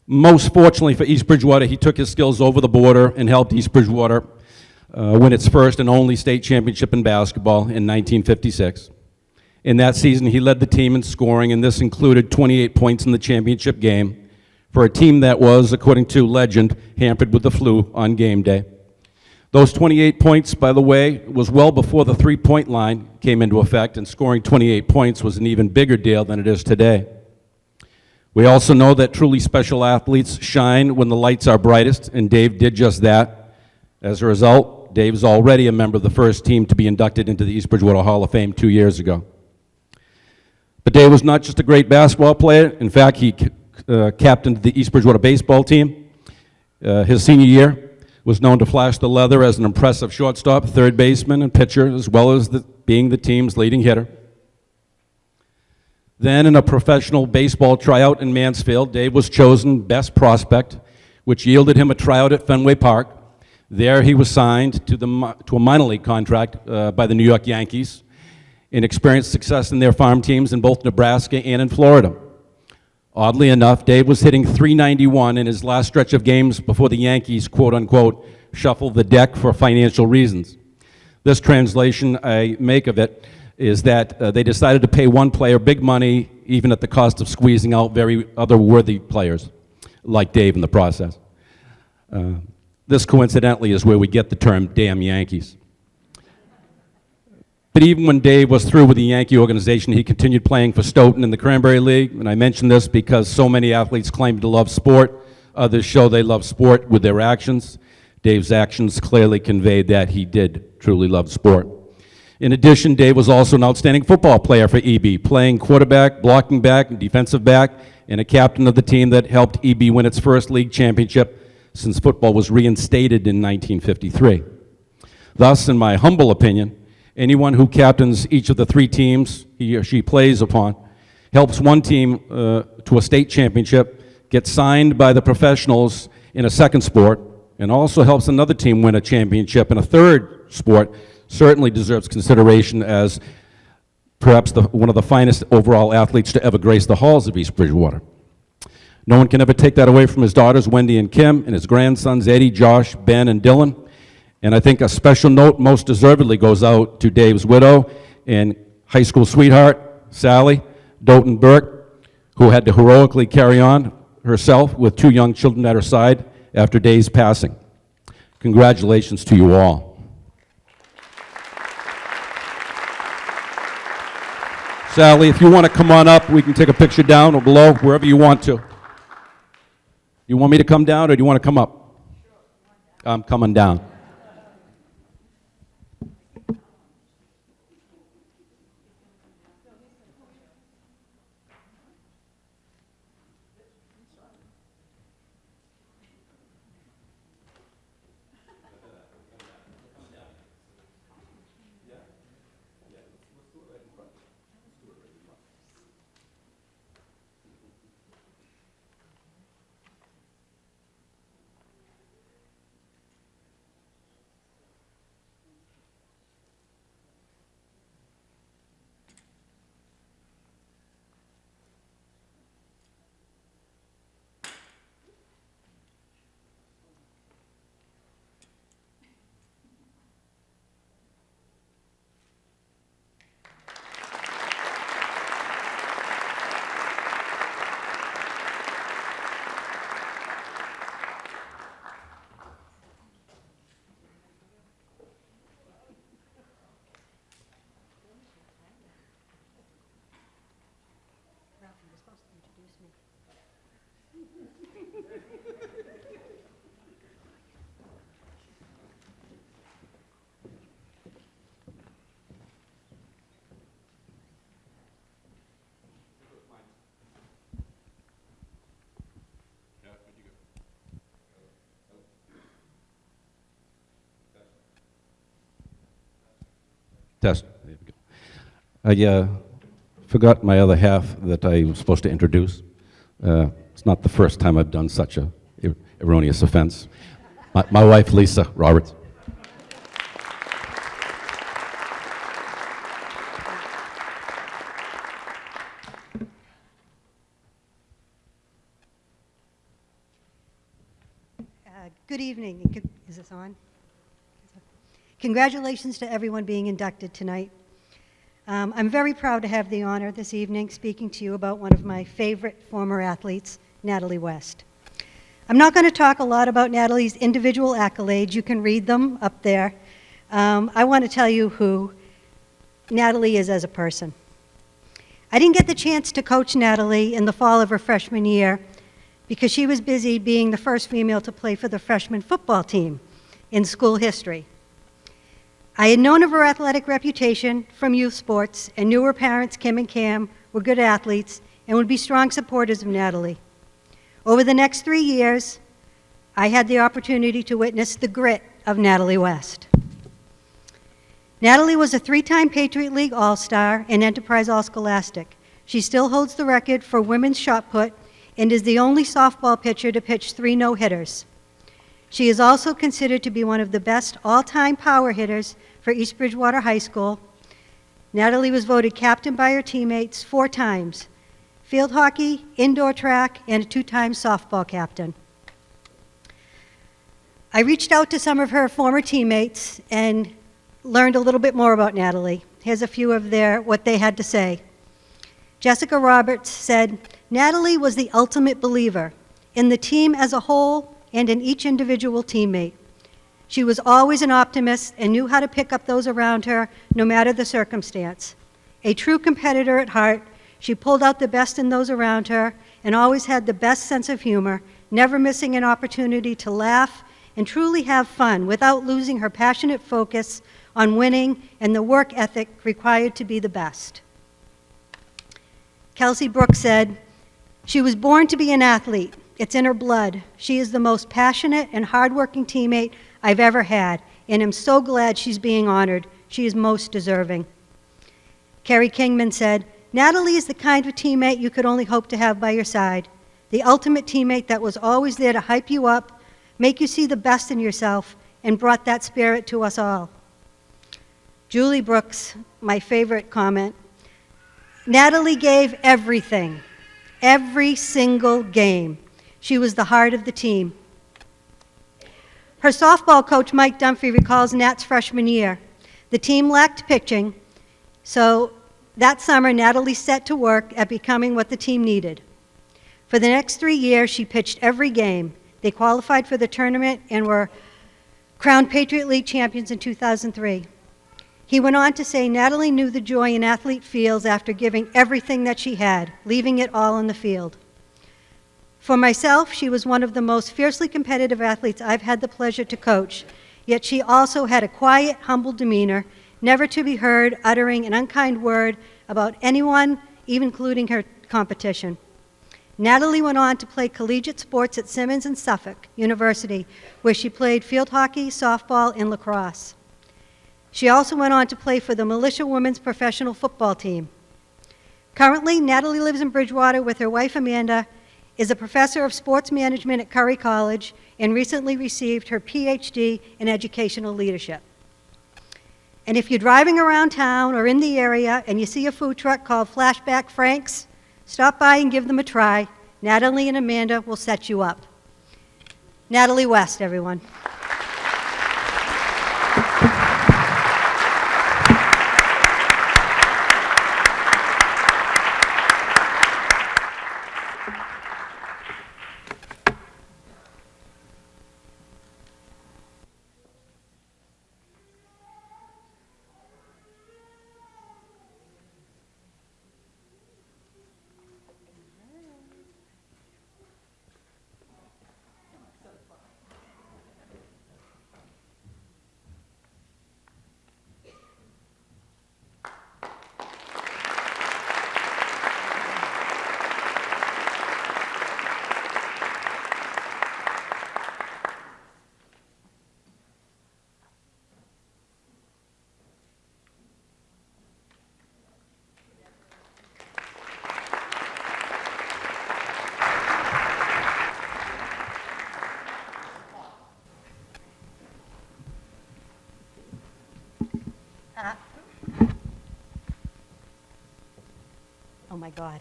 Most fortunately for East Bridgewater, he took his skills over the border and helped East Bridgewater win its first and only state championship in basketball in 1956. In that season, he led the team in scoring, and this included 28 points in the championship game for a team that was, according to legend, hampered with the flu on game day. Those 28 points, by the way, was well before the three-point line came into effect, and scoring 28 points was an even bigger deal than it is today. We also know that truly special athletes shine when the lights are brightest, and Dave did just that. As a result, Dave is already a member of the first team to be inducted into the East Bridgewater Hall of Fame 2 years ago. But Dave was not just a great basketball player. In fact, he captained the East Bridgewater baseball team. His senior year was known to flash the leather as an impressive shortstop, third baseman, and pitcher, as well as being the team's leading hitter. Then, in a professional baseball tryout in Mansfield, Dave was chosen best prospect, which yielded him a tryout at Fenway Park. There he was signed to a minor league contract by the New York Yankees and experienced success in their farm teams in both Nebraska and in Florida. Oddly enough, Dave was hitting .391 in his last stretch of games before the Yankees, quote-unquote, shuffled the deck for financial reasons. This translation I make of it is that they decided to pay one player big money, even at the cost of squeezing out very other worthy players, like Dave in the process. This coincidentally is where we get the term damn Yankees. But even when Dave was through with the Yankee organization, he continued playing for Stoughton in the Cranberry League, and I mention this because so many athletes claim to love sport. Others show they love sport with their actions. Dave's actions clearly conveyed that he did truly love sport. In addition, Dave was also an outstanding football player for EB, playing quarterback, blocking back, and defensive back, and a captain of the team that helped EB win its first league championship since football was reinstated in 1953. Thus, in my humble opinion, anyone who captains each of the three teams he or she plays upon, helps one team to a state championship, gets signed by the professionals in a second sport, and also helps another team win a championship in a third sport, certainly deserves consideration as perhaps one of the finest overall athletes to ever grace the halls of East Bridgewater. No one can ever take that away from his daughters, Wendy and Kim, and his grandsons, Eddie, Josh, Ben, and Dylan. And I think a special note most deservedly goes out to Dave's widow and high school sweetheart, Sally Doughton Burke, who had to heroically carry on herself with two young children at her side after Dave's passing. Congratulations to you all. Sally, if you want to come on up, we can take a picture down or below, wherever you want to. You want me to come down, or do you want to come up? I'm coming down. Test. There we go. I forgot my other half that I was supposed to introduce. It's not the first time I've done such a erroneous offense. My wife, Lisa Roberts.
Good evening. Is this on? Congratulations to everyone being inducted tonight. I'm very proud to have the honor this evening speaking to you about one of my favorite former athletes, Natalie West. I'm not going to talk a lot about Natalie's individual accolades. You can read them up there. I want to tell you who Natalie is as a person. I didn't get the chance to coach Natalie in the fall of her freshman year because she was busy being the first female to play for the freshman football team in school history. I had known of her athletic reputation from youth sports and knew her parents, Kim and Cam, were good athletes and would be strong supporters of Natalie. Over the next 3 years, I had the opportunity to witness the grit of Natalie West. Natalie was a 3-time Patriot League All-Star and Enterprise All-Scholastic. She still holds the record for women's shot put and is the only softball pitcher to pitch 3 no-hitters. She is also considered to be one of the best all-time power hitters for East Bridgewater High School. Natalie was voted captain by her teammates 4 times, field hockey, indoor track, and a 2-time softball captain. I reached out to some of her former teammates and learned a little bit more about Natalie. Here's a few of what they had to say. Jessica Roberts said, Natalie was the ultimate believer in the team as a whole and in each individual teammate. She was always an optimist and knew how to pick up those around her, no matter the circumstance. A true competitor at heart, she pulled out the best in those around her and always had the best sense of humor, never missing an opportunity to laugh and truly have fun without losing her passionate focus on winning and the work ethic required to be the best. Kelsey Brooks said, she was born to be an athlete. It's in her blood. She is the most passionate and hardworking teammate I've ever had, and I'm so glad she's being honored. She is most deserving. Carrie Kingman said, Natalie is the kind of teammate you could only hope to have by your side, the ultimate teammate that was always there to hype you up, make you see the best in yourself, and brought that spirit to us all. Julie Brooks, my favorite comment, Natalie gave everything, every single game. She was the heart of the team. Her softball coach, Mike Dunphy, recalls Nat's freshman year. The team lacked pitching, so that summer, Natalie set to work at becoming what the team needed. For the next 3 years, she pitched every game. They qualified for the tournament and were crowned Patriot League champions in 2003. He went on to say Natalie knew the joy an athlete feels after giving everything that she had, leaving it all on the field. For myself, she was one of the most fiercely competitive athletes I've had the pleasure to coach, yet she also had a quiet, humble demeanor, never to be heard uttering an unkind word about anyone, even including her competition. Natalie went on to play collegiate sports at Simmons and Suffolk University, where she played field hockey, softball, and lacrosse. She also went on to play for the Militia Women's Professional Football Team. Currently, Natalie lives in Bridgewater with her wife Amanda, is a professor of sports management at Curry College, and recently received her PhD in educational leadership. And if you're driving around town or in the area and you see a food truck called Flashback Frank's, stop by and give them a try. Natalie and Amanda will set you up. Natalie West, everyone. Oh, my God.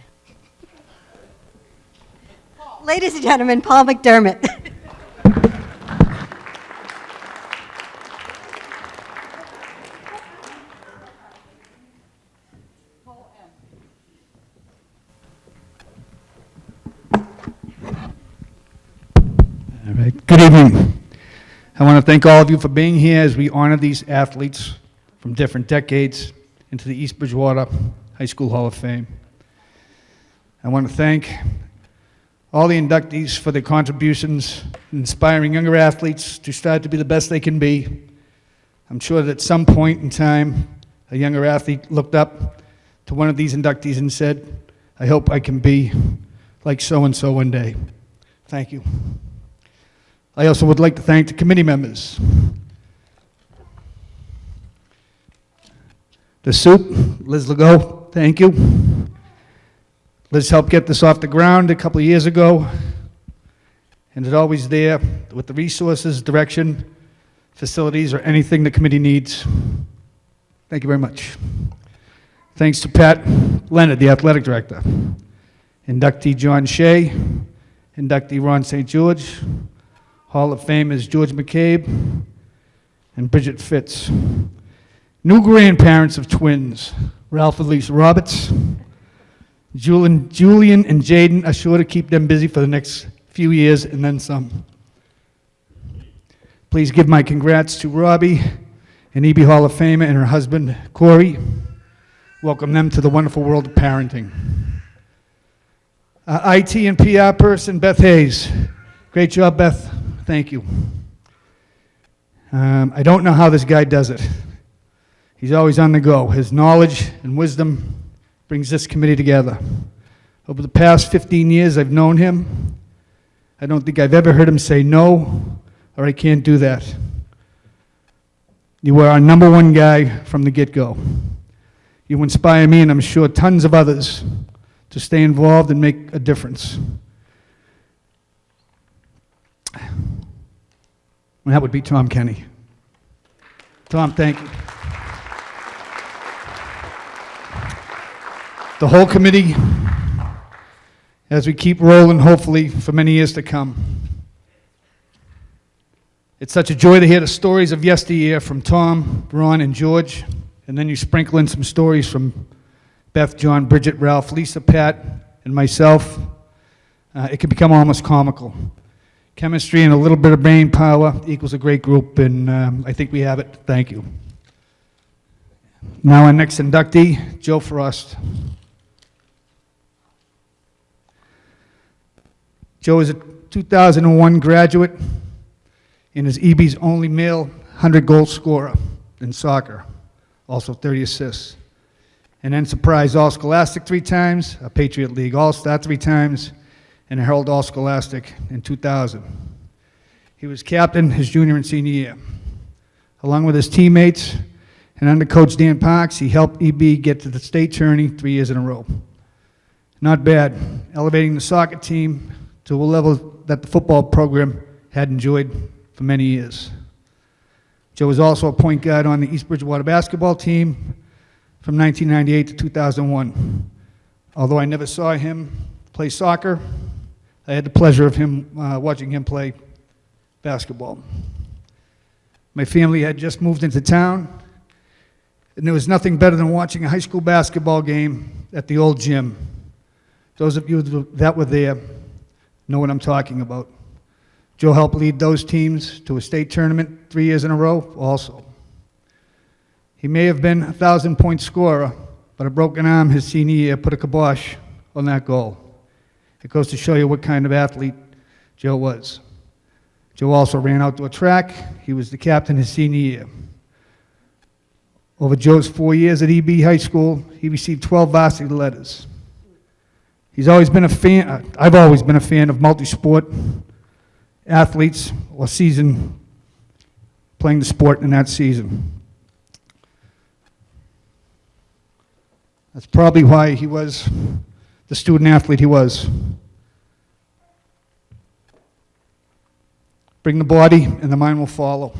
Ladies and gentlemen, Paul Mcdermott.
All right. Good evening. I want to thank all of you for being here as we honor these athletes from different decades into the East Bridgewater High School Hall of Fame. I want to thank all the inductees for their contributions in inspiring younger athletes to strive to be the best they can be. I'm sure that at some point in time, a younger athlete looked up to one of these inductees and said, I hope I can be like so-and-so one day. Thank you. I also would like to thank the committee members. The soup, Liz Legault, thank you. Liz helped get this off the ground a couple of years ago, and is always there with the resources, direction, facilities, or anything the committee needs. Thank you very much. Thanks to Pat Leonard, the athletic director, inductee John Shay, inductee Ron St. George, Hall of Famers George Mccabe and Bridget Fitz. New grandparents of twins, Ralph and Lisa Roberts. Julian and Jaden are sure to keep them busy for the next few years and then some. Please give my congrats to Robbie, an EB Hall of Famer, and her husband, Corey. Welcome them to the wonderful world of parenting. IT and PR person, Beth Hayes. Great job, Beth. Thank you. I don't know how this guy does it. He's always on the go. His knowledge and wisdom brings this committee together. Over the past 15 years I've known him, I don't think I've ever heard him say no, or I can't do that. You were our number one guy from the get-go. You inspire me, and I'm sure tons of others, to stay involved and make a difference. And that would be Tom Kenney. Tom, thank you. The whole committee, as we keep rolling, hopefully, for many years to come. It's such a joy to hear the stories of yesteryear from Tom, Ron, and George, and then you sprinkle in some stories from Beth, John, Bridget, Ralph, Lisa, Pat, and myself. It can become almost comical. Chemistry and a little bit of brain power equals a great group, and I think we have it. Thank you. Now our next inductee, Joe Frost. Joe is a 2001 graduate and is EB's only male 100-goal scorer in soccer, also 30 assists. And then surprised All-Scholastic 3 times, a Patriot League All-Star 3 times, and a Herald All-Scholastic in 2000. He was captain his junior and senior year. Along with his teammates and under Coach Dan Parks, he helped EB get to the state tourney 3 years in a row. Not bad, elevating the soccer team to a level that the football program had enjoyed for many years. Joe was also a point guard on the East Bridgewater basketball team from 1998 to 2001. Although I never saw him play soccer, I had the pleasure of watching him play basketball. My family had just moved into town, and there was nothing better than watching a high school basketball game at the old gym. Those of you that were there know what I'm talking about. Joe helped lead those teams to a state tournament 3 years in a row also. He may have been a 1,000-point scorer, but a broken arm his senior year put a kibosh on that goal. It goes to show you what kind of athlete Joe was. Joe also ran outdoor track. He was the captain his senior year. Over Joe's 4 years at EB High School, he received 12 varsity letters. He's always been a fan, I've always been a fan of multi-sport athletes or season, playing the sport in that season. That's probably why he was the student athlete he was. Bring the body and the mind will follow.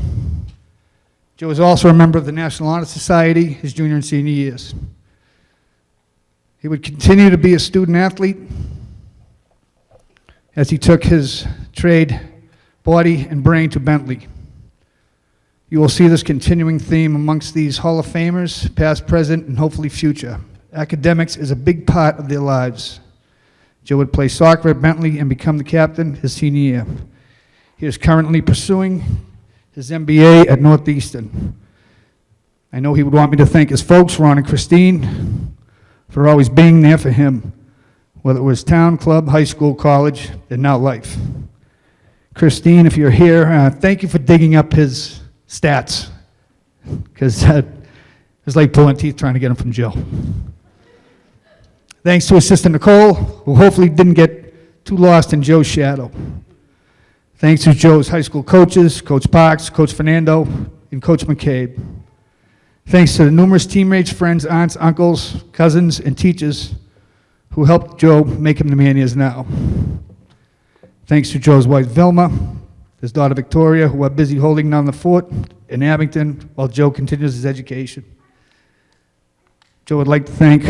Joe is also a member of the National Honor Society his junior and senior years. He would continue to be a student athlete as he took his trade, body, and brain to Bentley. You will see this continuing theme amongst these Hall of Famers, past, present, and hopefully future. Academics is a big part of their lives. Joe would play soccer at Bentley and become the captain his senior year. He is currently pursuing his MBA at Northeastern. I know he would want me to thank his folks, Ron and Christine, for always being there for him, whether it was town, club, high school, college, and now life. Christine, if you're here, thank you for digging up his stats, because it was like pulling teeth trying to get them from Joe. Thanks to assistant Nicole, who hopefully didn't get too lost in Joe's shadow. Thanks to Joe's high school coaches, Coach Parks, Coach Fernando, and Coach Mccabe. Thanks to the numerous teammates, friends, aunts, uncles, cousins, and teachers who helped Joe make him the man he is now. Thanks to Joe's wife, Vilma, his daughter, Victoria, who are busy holding down the fort in Abington while Joe continues his education. Joe would like to thank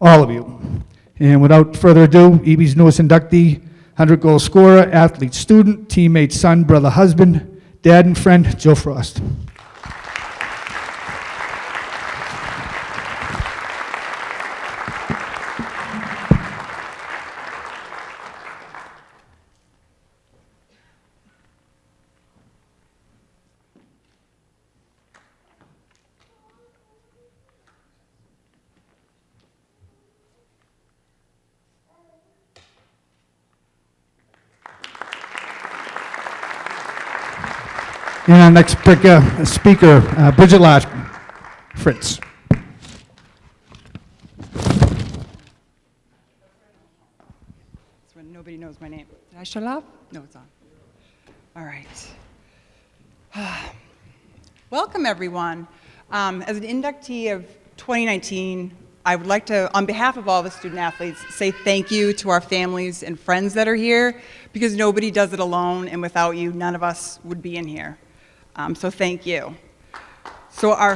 all of you. And without further ado, EB's newest inductee, 100-goal scorer, athlete, student, teammate, son, brother, husband, dad, and friend, Joe Frost. And our next speaker, Bridget Lodge, Fritz.
That's when nobody knows my name. Did I shut it off? No, it's on. All right. Welcome, everyone. As an inductee of 2019, I would like to, on behalf of all the student athletes, say thank you to our families and friends that are here, because nobody does it alone, and without you, none of us would be in here. So thank you. So our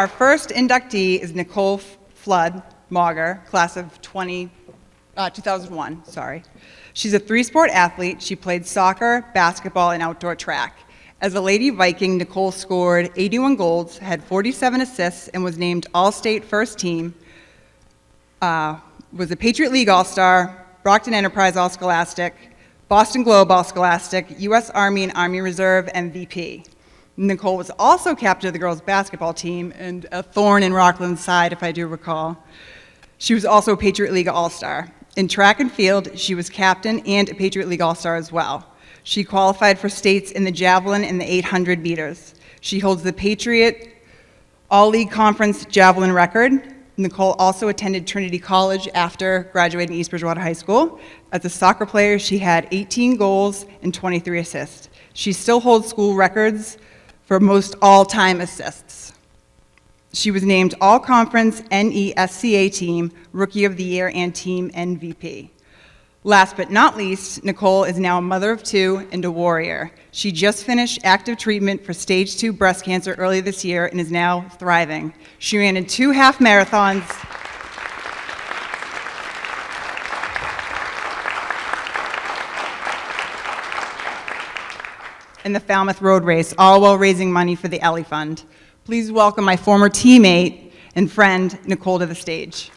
first inductee is Nicole Flood Mauger, class of 2001, sorry. She's a three-sport athlete. She played soccer, basketball, and outdoor track. As a Lady Viking, Nicole scored 81 goals, had 47 assists, and was named All-State First Team, was a Patriot League All-Star, Brockton Enterprise All-Scholastic, Boston Globe All-Scholastic, U.S. Army and Army Reserve MVP. Nicole was also captain of the girls' basketball team, and a thorn in Rockland's side, if I do recall. She was also a Patriot League All-Star. In track and field, she was captain and a Patriot League All-Star as well. She qualified for states in the javelin and the 800 meters. She holds the Patriot All-League Conference javelin record. Nicole also attended Trinity College after graduating East Bridgewater High School. As a soccer player, she had 18 goals and 23 assists. She still holds school records for most all-time assists. She was named All-Conference NESCA Team, Rookie of the Year, and Team MVP. Last but not least, Nicole is now a mother of two and a warrior. She just finished active treatment for stage 2 breast cancer earlier this year and is now thriving. She ran in 2 half marathons in the Falmouth Road Race, all while raising money for the Ellie Fund. Please welcome my former teammate and friend, Nicole, to the stage.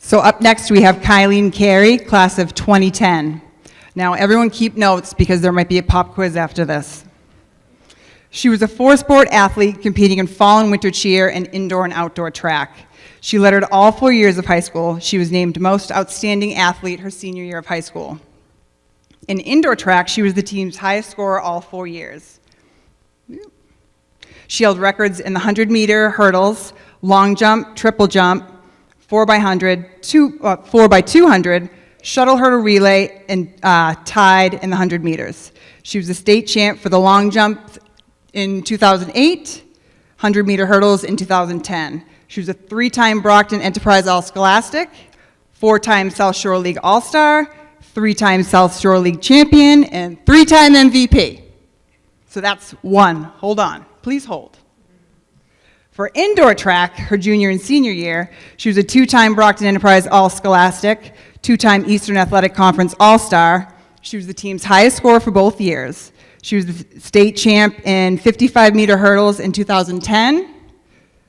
So up next we have Kyleen Carey, class of 2010. Now, everyone keep notes because there might be a pop quiz after this. She was a four-sport athlete competing in fall and winter cheer and indoor and outdoor track. She lettered all 4 years of high school. She was named Most Outstanding Athlete her senior year of high school. In indoor track, she was the team's highest scorer all 4 years. She held records in the 100-meter hurdles, long jump, triple jump, 4x100, 4x200, shuttle hurdle relay, and tied in the 100 meters. She was a state champ for the long jump in 2008, 100-meter hurdles in 2010. She was a 3-time Brockton Enterprise All-Scholastic, 4-time South Shore League All-Star, 3-time South Shore League champion, and 3-time MVP. So that's one. Hold on. Please hold. For indoor track, her junior and senior year, she was a 2-time Brockton Enterprise All-Scholastic, 2-time Eastern Athletic Conference All-Star. She was the team's highest scorer for both years. She was the state champ in 55-meter hurdles in 2010,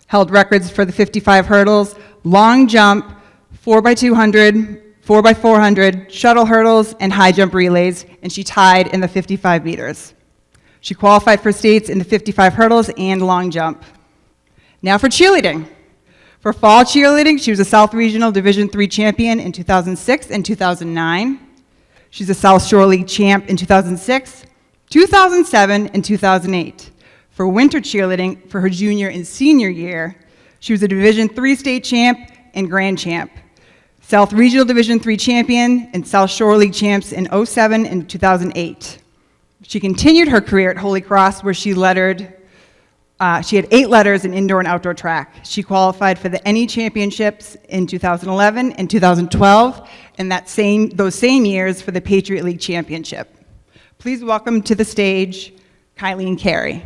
held records for the 55 hurdles, long jump, 4x200, 4x400, shuttle hurdles, and high jump relays, and she tied in the 55 meters. She qualified for states in the 55 hurdles and long jump. Now for cheerleading. For fall cheerleading, she was a South Regional Division III champion in 2006 and 2009. She's a South Shore League champ in 2006, 2007, and 2008. For winter cheerleading, for her junior and senior year, she was a Division III state champ and grand champ, South Regional Division III champion, and South Shore League champs in 2007 and 2008. She continued her career at Holy Cross, where she lettered. She had 8 letters in indoor and outdoor track. She qualified for the NE Championships in 2011 and 2012, and those same years for the Patriot League Championship. Please welcome to the stage Kyleen Carey.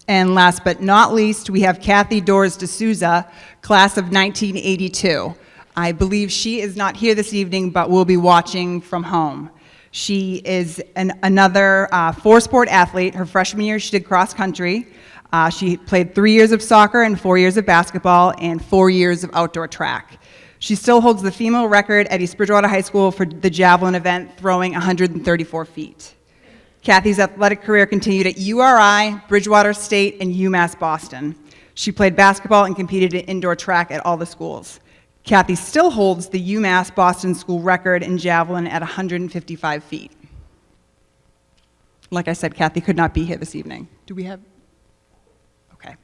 And last but not least, we have Kathy Doors D'Souza, class of 1982. I believe she is not here this evening, but will be watching from home. She is another 4-sport athlete. Her freshman year, she did cross country. She played 3 years of soccer and 4 years of basketball and 4 years of outdoor track. She still holds the female record at East Bridgewater High School for the javelin event, throwing 134 feet. Kathy's athletic career continued at URI, Bridgewater State, and UMass Boston. She played basketball and competed in indoor track at all the schools. Kathy still holds the UMass Boston school record in javelin at 155 feet. Like I said, Kathy could not be here this evening. Do we have? Okay.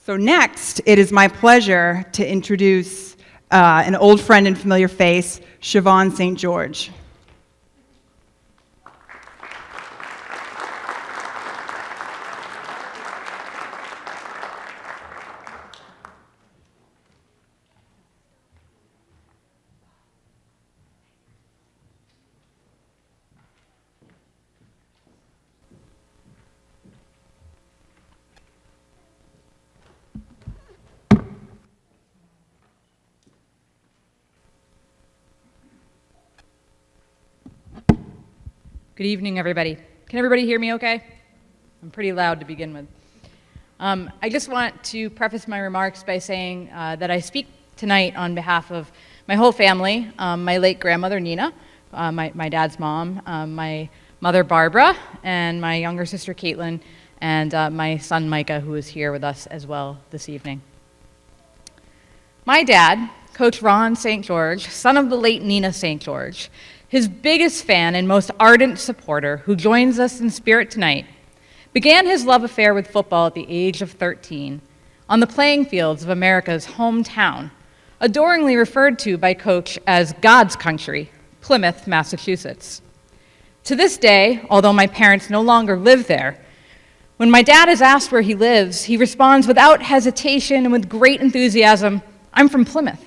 So next, it is my pleasure to introduce an old friend and familiar face, Siobhan St. George.
Good evening, everybody. Can everybody hear me okay? I'm pretty loud to begin with. I just want to preface my remarks by saying that I speak tonight on behalf of my whole family, my late grandmother, Nina, my dad's mom, my mother, Barbara, and my younger sister, Caitlin, and my son, Micah, who is here with us as well this evening. My dad, Coach Ron St. George, son of the late Nina St. George, his biggest fan and most ardent supporter, who joins us in spirit tonight, began his love affair with football at the age of 13 on the playing fields of America's hometown, adoringly referred to by Coach as God's country, Plymouth, Massachusetts. To this day, although my parents no longer live there, When my dad is asked where he lives, he responds without hesitation and with great enthusiasm, "I'm from Plymouth."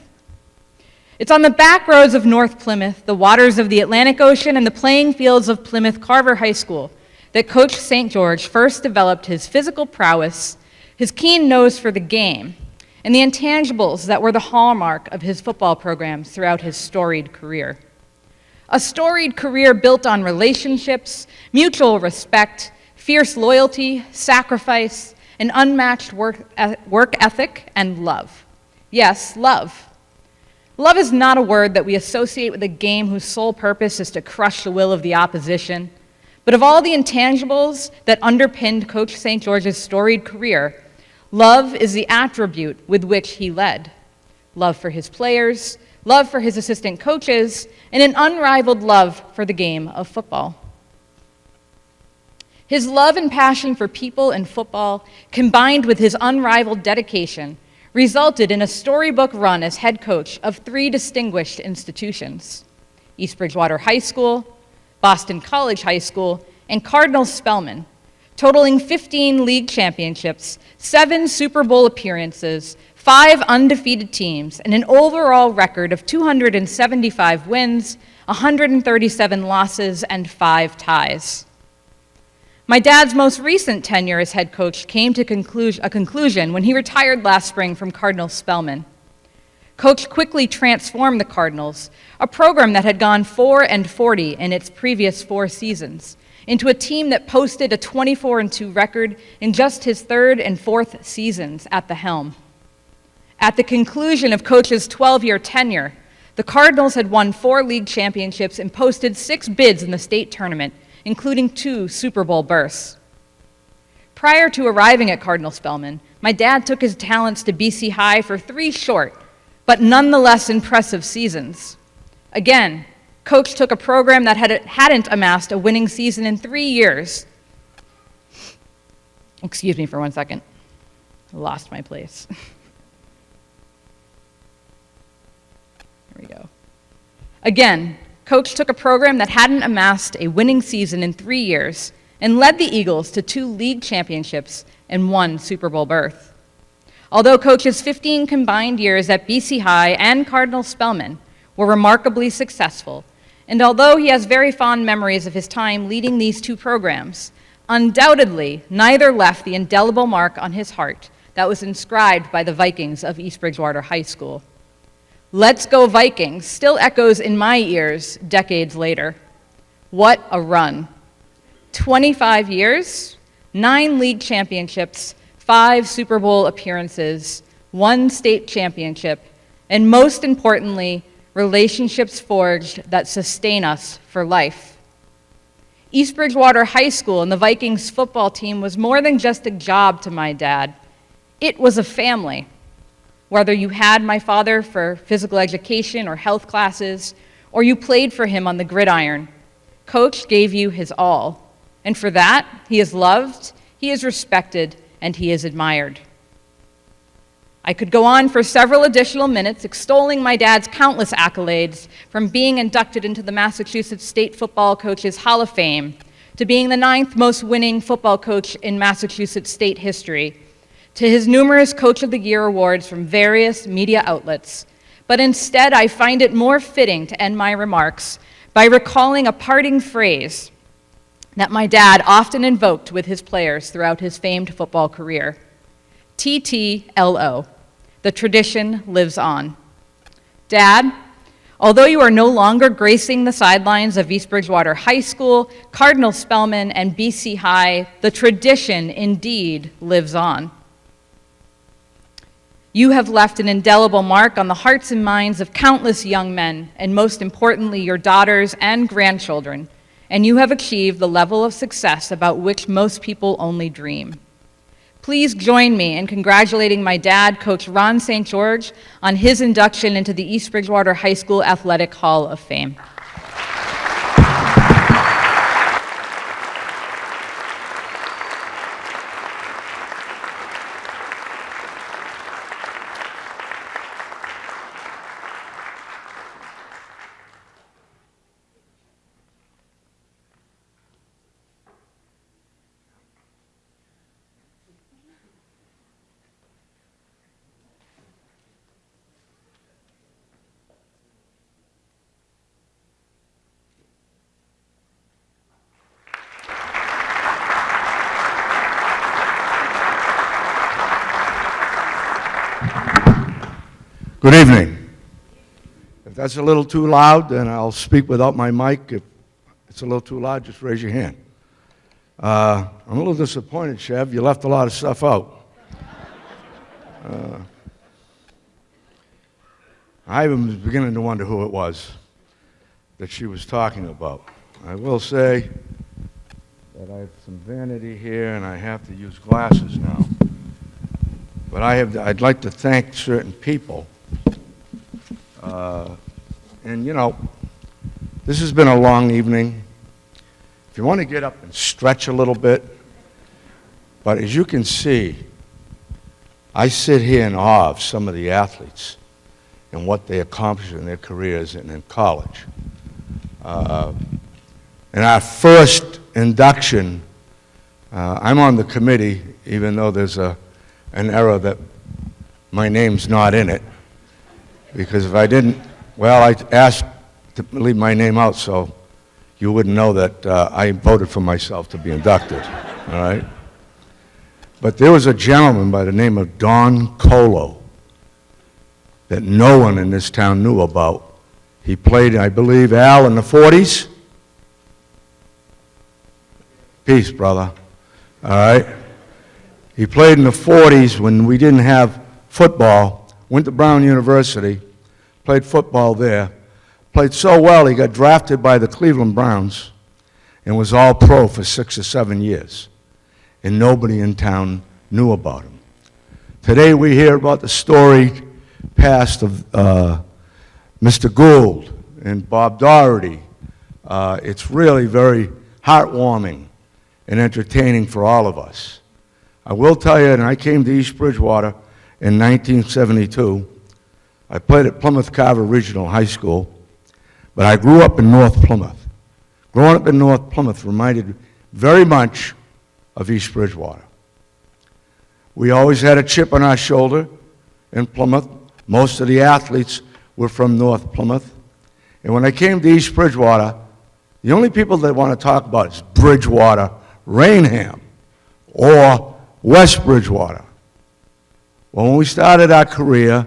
It's on the back roads of North Plymouth, the waters of the Atlantic Ocean, and the playing fields of Plymouth Carver High School that Coach St. George first developed his physical prowess, his keen nose for the game, and the intangibles that were the hallmark of his football programs throughout his storied career. A storied career built on relationships, mutual respect, fierce loyalty, sacrifice, an unmatched work ethic, and love. Yes, love. Love is not a word that we associate with a game whose sole purpose is to crush the will of the opposition. But of all the intangibles that underpinned Coach St. George's storied career, love is the attribute with which he led. Love for his players, love for his assistant coaches, and an unrivaled love for the game of football. His love and passion for people and football, combined with his unrivaled dedication, resulted in a storybook run as head coach of 3 distinguished institutions: East Bridgewater High School, Boston College High School, and Cardinal Spellman, totaling 15 league championships, 7 Super Bowl appearances, 5 undefeated teams, and an overall record of 275 wins, 137 losses, and 5 ties. My dad's most recent tenure as head coach came to a conclusion when he retired last spring from Cardinal Spellman. Coach quickly transformed the Cardinals, a program that had gone 4-40 in its previous 4 seasons, into a team that posted a 24-2 record in just his 3rd and 4th seasons at the helm. At the conclusion of Coach's 12-year tenure, the Cardinals had won 4 league championships and posted 6 bids in the state tournament, including 2 Super Bowl berths. Prior to arriving at Cardinal Spellman, my dad took his talents to BC High for 3 short, but nonetheless impressive seasons. Again, Coach took a program that hadn't amassed a winning season in 3 years. Excuse me for 1 second. I lost my place. There we go. Again, Coach took a program that hadn't amassed a winning season in 3 years and led the Eagles to 2 league championships and 1 Super Bowl berth. Although Coach's 15 combined years at BC High and Cardinal Spellman were remarkably successful, and although he has very fond memories of his time leading these 2 programs, undoubtedly neither left the indelible mark on his heart that was inscribed by the Vikings of East Bridgewater High School. "Let's go Vikings" still echoes in my ears decades later. What a run. 25 years, 9 league championships, 5 Super Bowl appearances, 1 state championship, and most importantly, relationships forged that sustain us for life. East Bridgewater High School and the Vikings football team was more than just a job to my dad. It was a family. Whether you had my father for physical education or health classes, or you played for him on the gridiron, Coach gave you his all. And for that, he is loved, he is respected, and he is admired. I could go on for several additional minutes extolling my dad's countless accolades, from being inducted into the Massachusetts State Football Coaches Hall of Fame, to being the 9th most winning football coach in Massachusetts state history, to his numerous Coach of the Year awards from various media outlets. But instead, I find it more fitting to end my remarks by recalling a parting phrase that my dad often invoked with his players throughout his famed football career. TTLO, the tradition lives on. Dad, although you are no longer gracing the sidelines of East Bridgewater High School, Cardinal Spellman, and BC High, the tradition indeed lives on. You have left an indelible mark on the hearts and minds of countless young men, and most importantly, your daughters and grandchildren, and you have achieved the level of success about which most people only dream. Please join me in congratulating my dad, Coach Ron St. George, on his induction into the East Bridgewater High School Athletic Hall of Fame.
Good evening. If that's a little too loud, then I'll speak without my mic. If it's a little too loud, just raise your hand. I'm a little disappointed, Chev. You left a lot of stuff out. I was beginning to wonder who it was that she was talking about. I will say that I have some vanity here, and I have to use glasses now. But I'd like to thank certain people. And you know, this has been a long evening. If you want to get up and stretch a little bit, but as you can see, I sit here in awe of some of the athletes and what they accomplished in their careers and in college. In our first induction, I'm on the committee, even though there's an error that my name's not in it, because if I didn't, well, I asked to leave my name out so you wouldn't know that I voted for myself to be inducted, all right? But there was a gentleman by the name of Don Colo that no one in this town knew about. He played, I believe, Al, in the 40s. Peace, brother, all right? He played in the 40s when we didn't have football, went to Brown University, played football there, played so well he got drafted by the Cleveland Browns and was all pro for 6 or 7 years. And nobody in town knew about him. Today we hear about the storied past of Mr. Gould and Bob Doherty. It's really very heartwarming and entertaining for all of us. I will tell you, and I came to East Bridgewater in 1972. I played at Plymouth Carver Regional High School, but I grew up in North Plymouth. Growing up in North Plymouth reminded very much of East Bridgewater. We always had a chip on our shoulder in Plymouth. Most of the athletes were from North Plymouth. And when I came to East Bridgewater, the only people that want to talk about is Bridgewater, Rainham, or West Bridgewater. Well, when we started our career,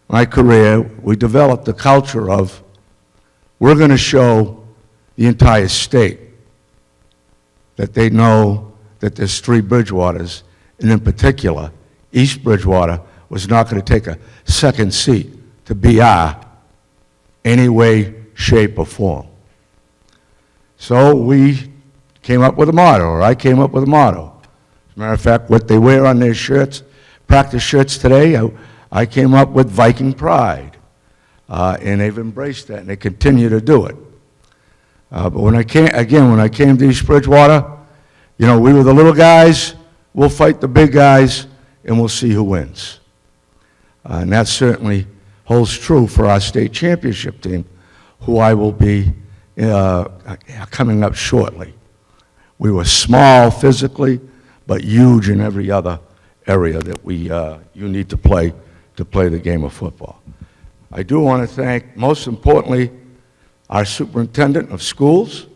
my career, we developed the culture of we're going to show the entire state that they know that there's 3 Bridgewaters, and in particular, East Bridgewater was not going to take a second seat to BR any way, shape, or form. So we came up with a motto, or I came up with a motto. As a matter of fact, what they wear on their shirts, practice shirts today, I came up with Viking pride, and they've embraced that, and they continue to do it. But when I came to East Bridgewater, you know, we were the little guys, we'll fight the big guys, and we'll see who wins. And that certainly holds true for our state championship team, who I will be coming up shortly. We were small physically, but huge in every other area that you need to play the game of football. I do want to thank, most importantly, our superintendent of schools,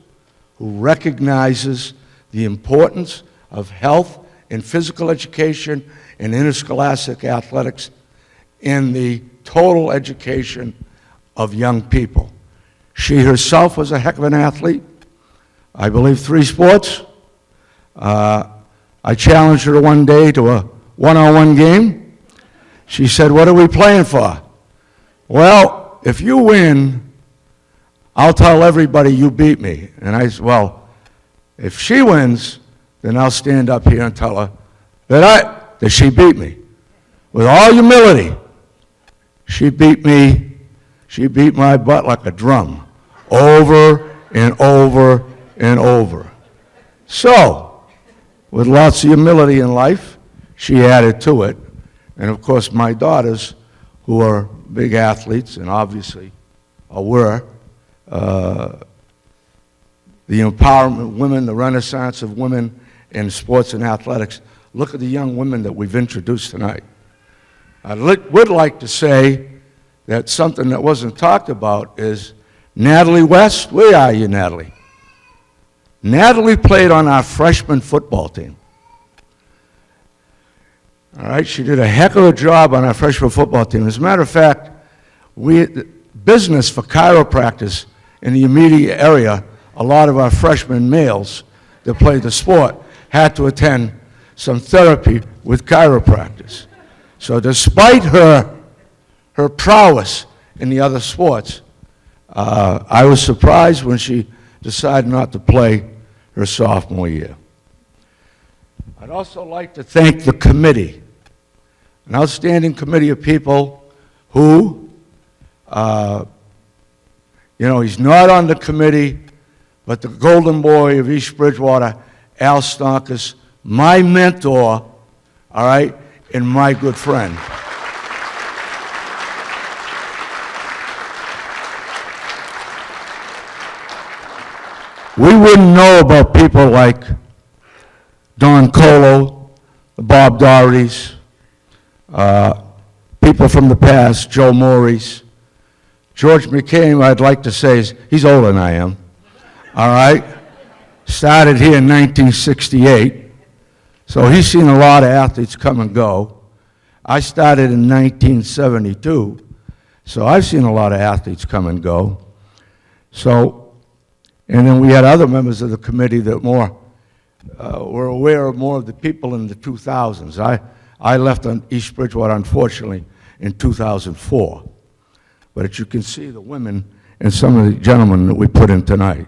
who recognizes the importance of health and physical education and interscholastic athletics in the total education of young people. She herself was a heck of an athlete. I believe 3 sports. I challenged her one day to a one-on-one game. She said, "What are we playing for?" "Well, if you win, I'll tell everybody you beat me." And I said, "Well, if she wins, then I'll stand up here and tell her that she beat me." With all humility, she beat my butt like a drum, over and over and over. So, with lots of humility in life, she added to it. And of course, my daughters, who are big athletes and obviously were, the empowerment of women, the renaissance of women in sports and athletics. Look at the young women that we've introduced tonight. I would like to say that something that wasn't talked about is Natalie West. Where are you, Natalie? Natalie played on our freshman football team. All right, she did a heck of a job on our freshman football team. As a matter of fact, business for chiropractors in the immediate area, a lot of our freshman males that played the sport had to attend some therapy with chiropractors. So despite her prowess in the other sports, I was surprised when she decided not to play her sophomore year. I'd also like to thank the committee, an outstanding committee of people who, he's not on the committee, but the golden boy of East Bridgewater, Al Stonkus, my mentor, all right, and my good friend. We wouldn't know about people like Don Colo, the Bob Dohertys, people from the past, Joe Morris. George Mccabe, I'd like to say, he's older than I am, all right? Started here in 1968, so he's seen a lot of athletes come and go. I started in 1972, so I've seen a lot of athletes come and go. And then we had other members of the committee that were aware of more of the people in the 2000s. I left on East Bridgewater, unfortunately, in 2004. But as you can see, the women and some of the gentlemen that we put in tonight.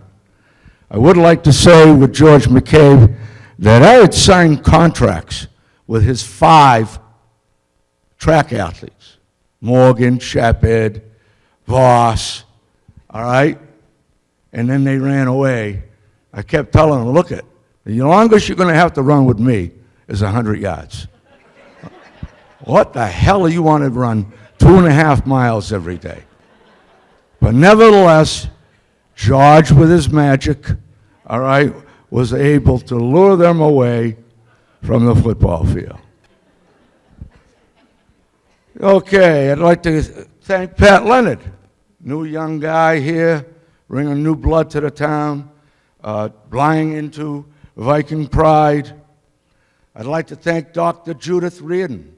I would like to say with George Mccabe that I had signed contracts with his 5 track athletes, Morgan, Shepard, Voss, all right? And then they ran away. I kept telling them, look, the longest you're going to have to run with me is 100 yards. What the hell do you want to run 2.5 miles every day? But nevertheless, George, with his magic, all right, was able to lure them away from the football field. Okay, I'd like to thank Pat Leonard, new young guy here, bringing new blood to the town, buying into Viking pride. I'd like to thank Dr. Judith Reardon,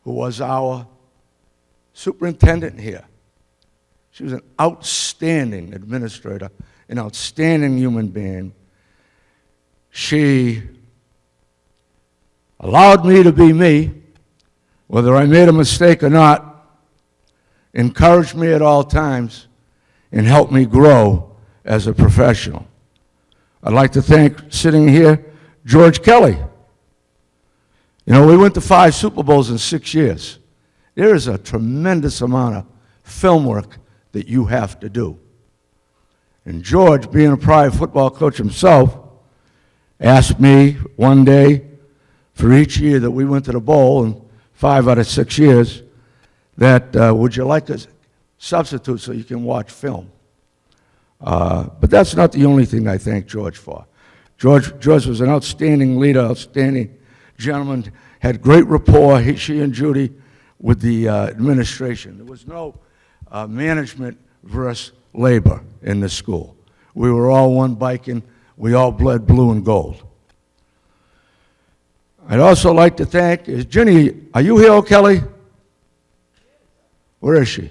who was our superintendent here. She was an outstanding administrator, an outstanding human being. She allowed me to be me, whether I made a mistake or not, encouraged me at all times, and helped me grow as a professional. I'd like to thank, sitting here, George Kelly. You know, we went to 5 Super Bowls in 6 years. There is a tremendous amount of film work that you have to do. And George, being a prior football coach himself, asked me one day for each year that we went to the bowl, and 5 out of 6 years, that would you like a substitute so you can watch film? But that's not the only thing I thank George for. George was an outstanding leader, outstanding gentleman, had great rapport, she and Judy, with the administration. There was no management versus labor in the school. We were all one biking. We all bled blue and gold. I'd also like to thank, Ginny, are you here, Kelly? Where is she?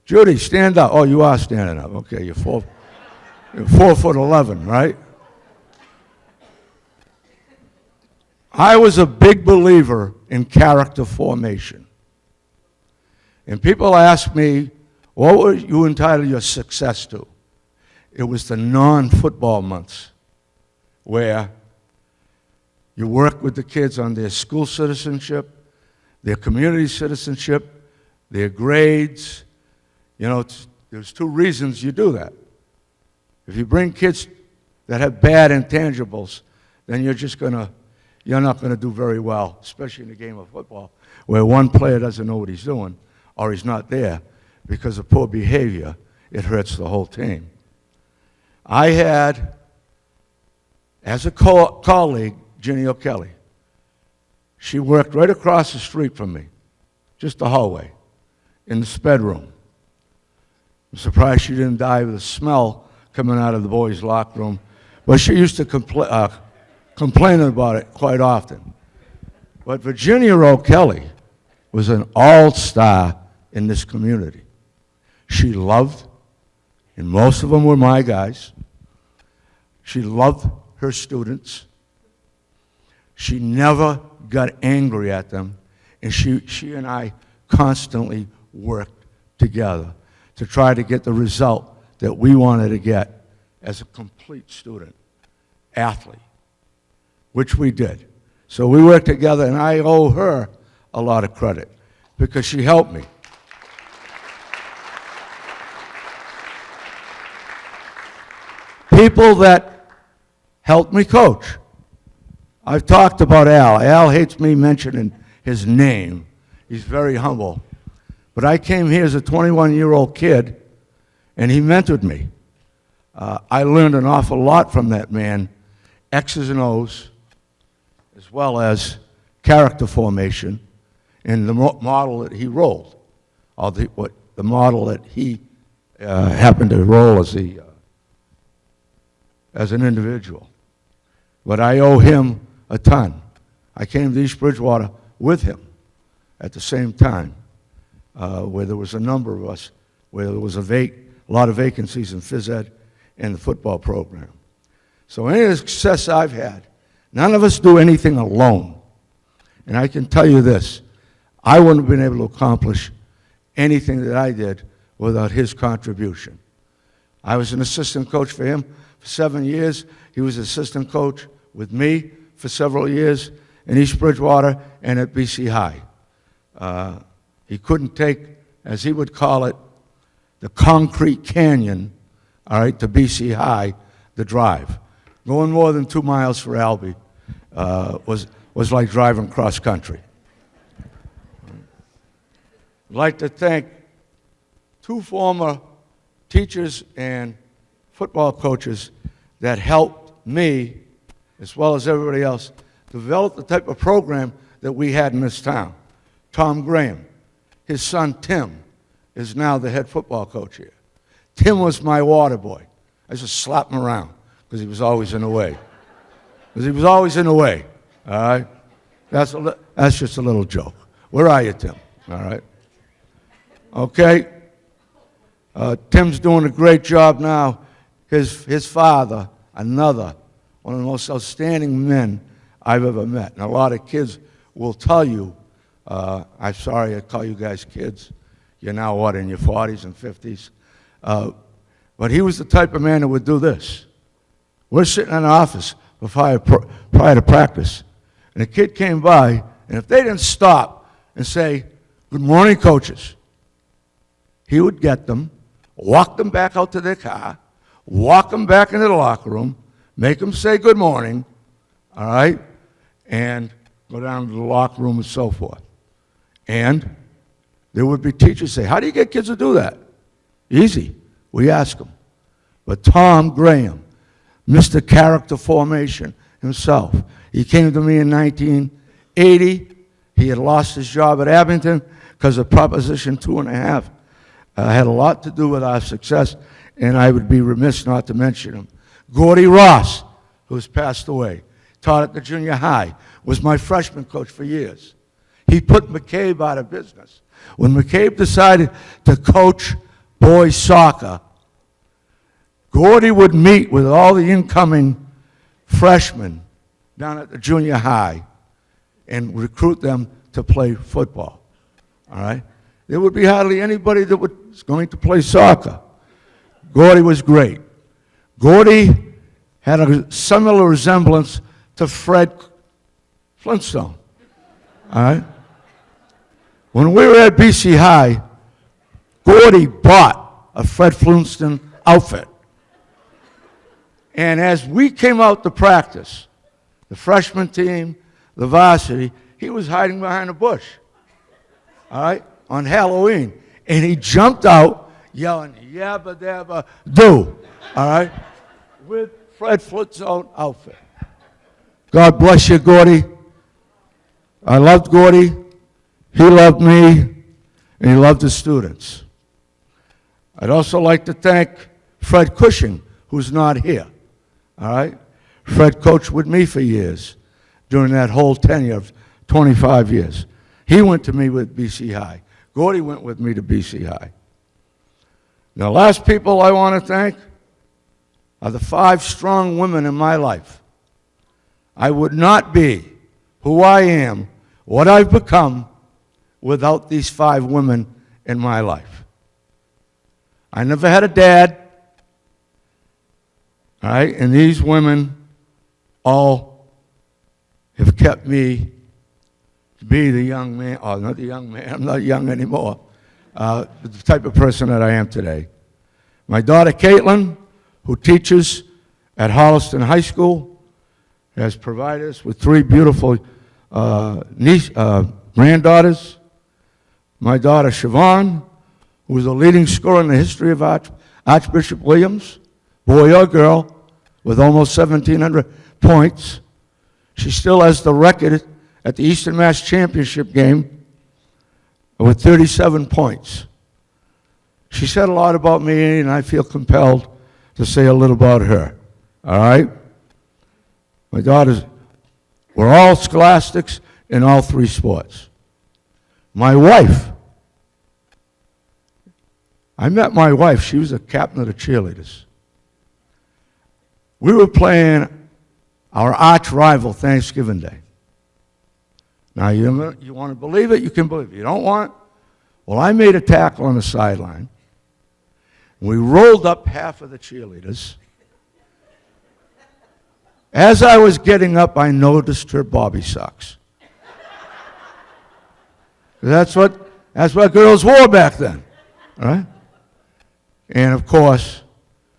Judy, stand up. Oh, you are standing up. Okay, you're 4'11", right? I was a big believer in character formation. And people ask me, what were you entitled your success to? It was the non-football months where you work with the kids on their school citizenship, their community citizenship, their grades. You know, there's 2 reasons you do that. If you bring kids that have bad intangibles, then you're not going to do very well, especially in the game of football, where one player doesn't know what he's doing or he's not there because of poor behavior. It hurts the whole team. I had, as a colleague, Ginny O'Kelly. She worked right across the street from me, just the hallway, in the sped room. I'm surprised she didn't die with the smell coming out of the boys' locker room. But she used to complaining about it quite often. But Virginia O'Kelly was an all-star in this community. She loved, and most of them were my guys, she loved her students. She never got angry at them, and she and I constantly worked together to try to get the result that we wanted to get as a complete student, athlete, which we did. So we worked together, and I owe her a lot of credit because she helped me. People that helped me coach. I've talked about Al. Al hates me mentioning his name. He's very humble. But I came here as a 21-year-old kid, and he mentored me. I learned an awful lot from that man, X's and O's, as well as character formation, and the model that he rolled, or the model that he happened to roll as an individual. But I owe him a ton. I came to East Bridgewater with him at the same time, where there was a number of us, where there was a lot of vacancies in phys ed and the football program. So any of the success I've had, none of us do anything alone. And I can tell you this, I wouldn't have been able to accomplish anything that I did without his contribution. I was an assistant coach for him for 7 years. He was assistant coach with me for several years in East Bridgewater and at BC High. He couldn't take, as he would call it, the concrete canyon, all right, to BC High, the drive. Going more than 2 miles for Albie was like driving cross country. I'd like to thank 2 former teachers and football coaches that helped me, as well as everybody else, develop the type of program that we had in this town. Tom Graham, his son Tim, is now the head football coach here. Tim was my water boy. I used to slap him around because he was always in the way. Because he was always in the way, all right? That's just a little joke. Where are you, Tim? All right? Okay? Tim's doing a great job now. His father, another, one of the most outstanding men I've ever met. And a lot of kids will tell you, I'm sorry I call you guys kids. You're now, what, in your 40s and 50s? But he was the type of man that would do this. We're sitting in the office prior to practice, and a kid came by, and if they didn't stop and say, "Good morning, coaches," he would get them, walk them back out to their car, walk them back into the locker room, make them say good morning, all right, and go down to the locker room and so forth. And there would be teachers say, "How do you get kids to do that?" Easy. We ask them. But Tom Graham, Mr. Character Formation himself, he came to me in 1980. He had lost his job at Abington because of Proposition 2.5. Had a lot to do with our success, and I would be remiss not to mention him. Gordy Ross, who's passed away, taught at the junior high, was my freshman coach for years. He put Mccabe out of business. When Mccabe decided to coach boys soccer, Gordy would meet with all the incoming freshmen down at the junior high and recruit them to play football, all right? There would be hardly anybody that was going to play soccer. Gordy was great. Gordy had a similar resemblance to Fred Flintstone, all right? When we were at BC High, Gordy bought a Fred Flintstone outfit. And as we came out to practice, the freshman team, the varsity, he was hiding behind a bush, all right, on Halloween. And he jumped out yelling, "Yabba dabba do," all right, with Fred Flintstone outfit. God bless you, Gordy. I loved Gordy. He loved me, and he loved his students. I'd also like to thank Fred Cushing, who's not here, all right? Fred coached with me for years during that whole tenure of 25 years. He went to me with BC High. Gordy went with me to BC High. The last people I want to thank are the 5 strong women in my life. I would not be who I am, what I've become, without these 5 women in my life. I never had a dad, all right, and these women all have kept me to be the young man, not the young man, I'm not young anymore, the type of person that I am today. My daughter Caitlin, who teaches at Holliston High School, has provided us with 3 beautiful granddaughters. My daughter Siobhan, who is a leading scorer in the history of Archbishop Williams, boy or girl, with almost 1,700 points. She still has the record at the Eastern Mass Championship game with 37 points. She said a lot about me, and I feel compelled to say a little about her. All right? My daughters were all scholastics in all 3 sports. My wife, I met my wife. She was a captain of the cheerleaders. We were playing our arch rival Thanksgiving Day. Now, you want to believe it, you can believe it. You don't want it? Well, I made a tackle on the sideline. We rolled up half of the cheerleaders. As I was getting up, I noticed her bobby socks. That's what girls wore back then, right? And of course,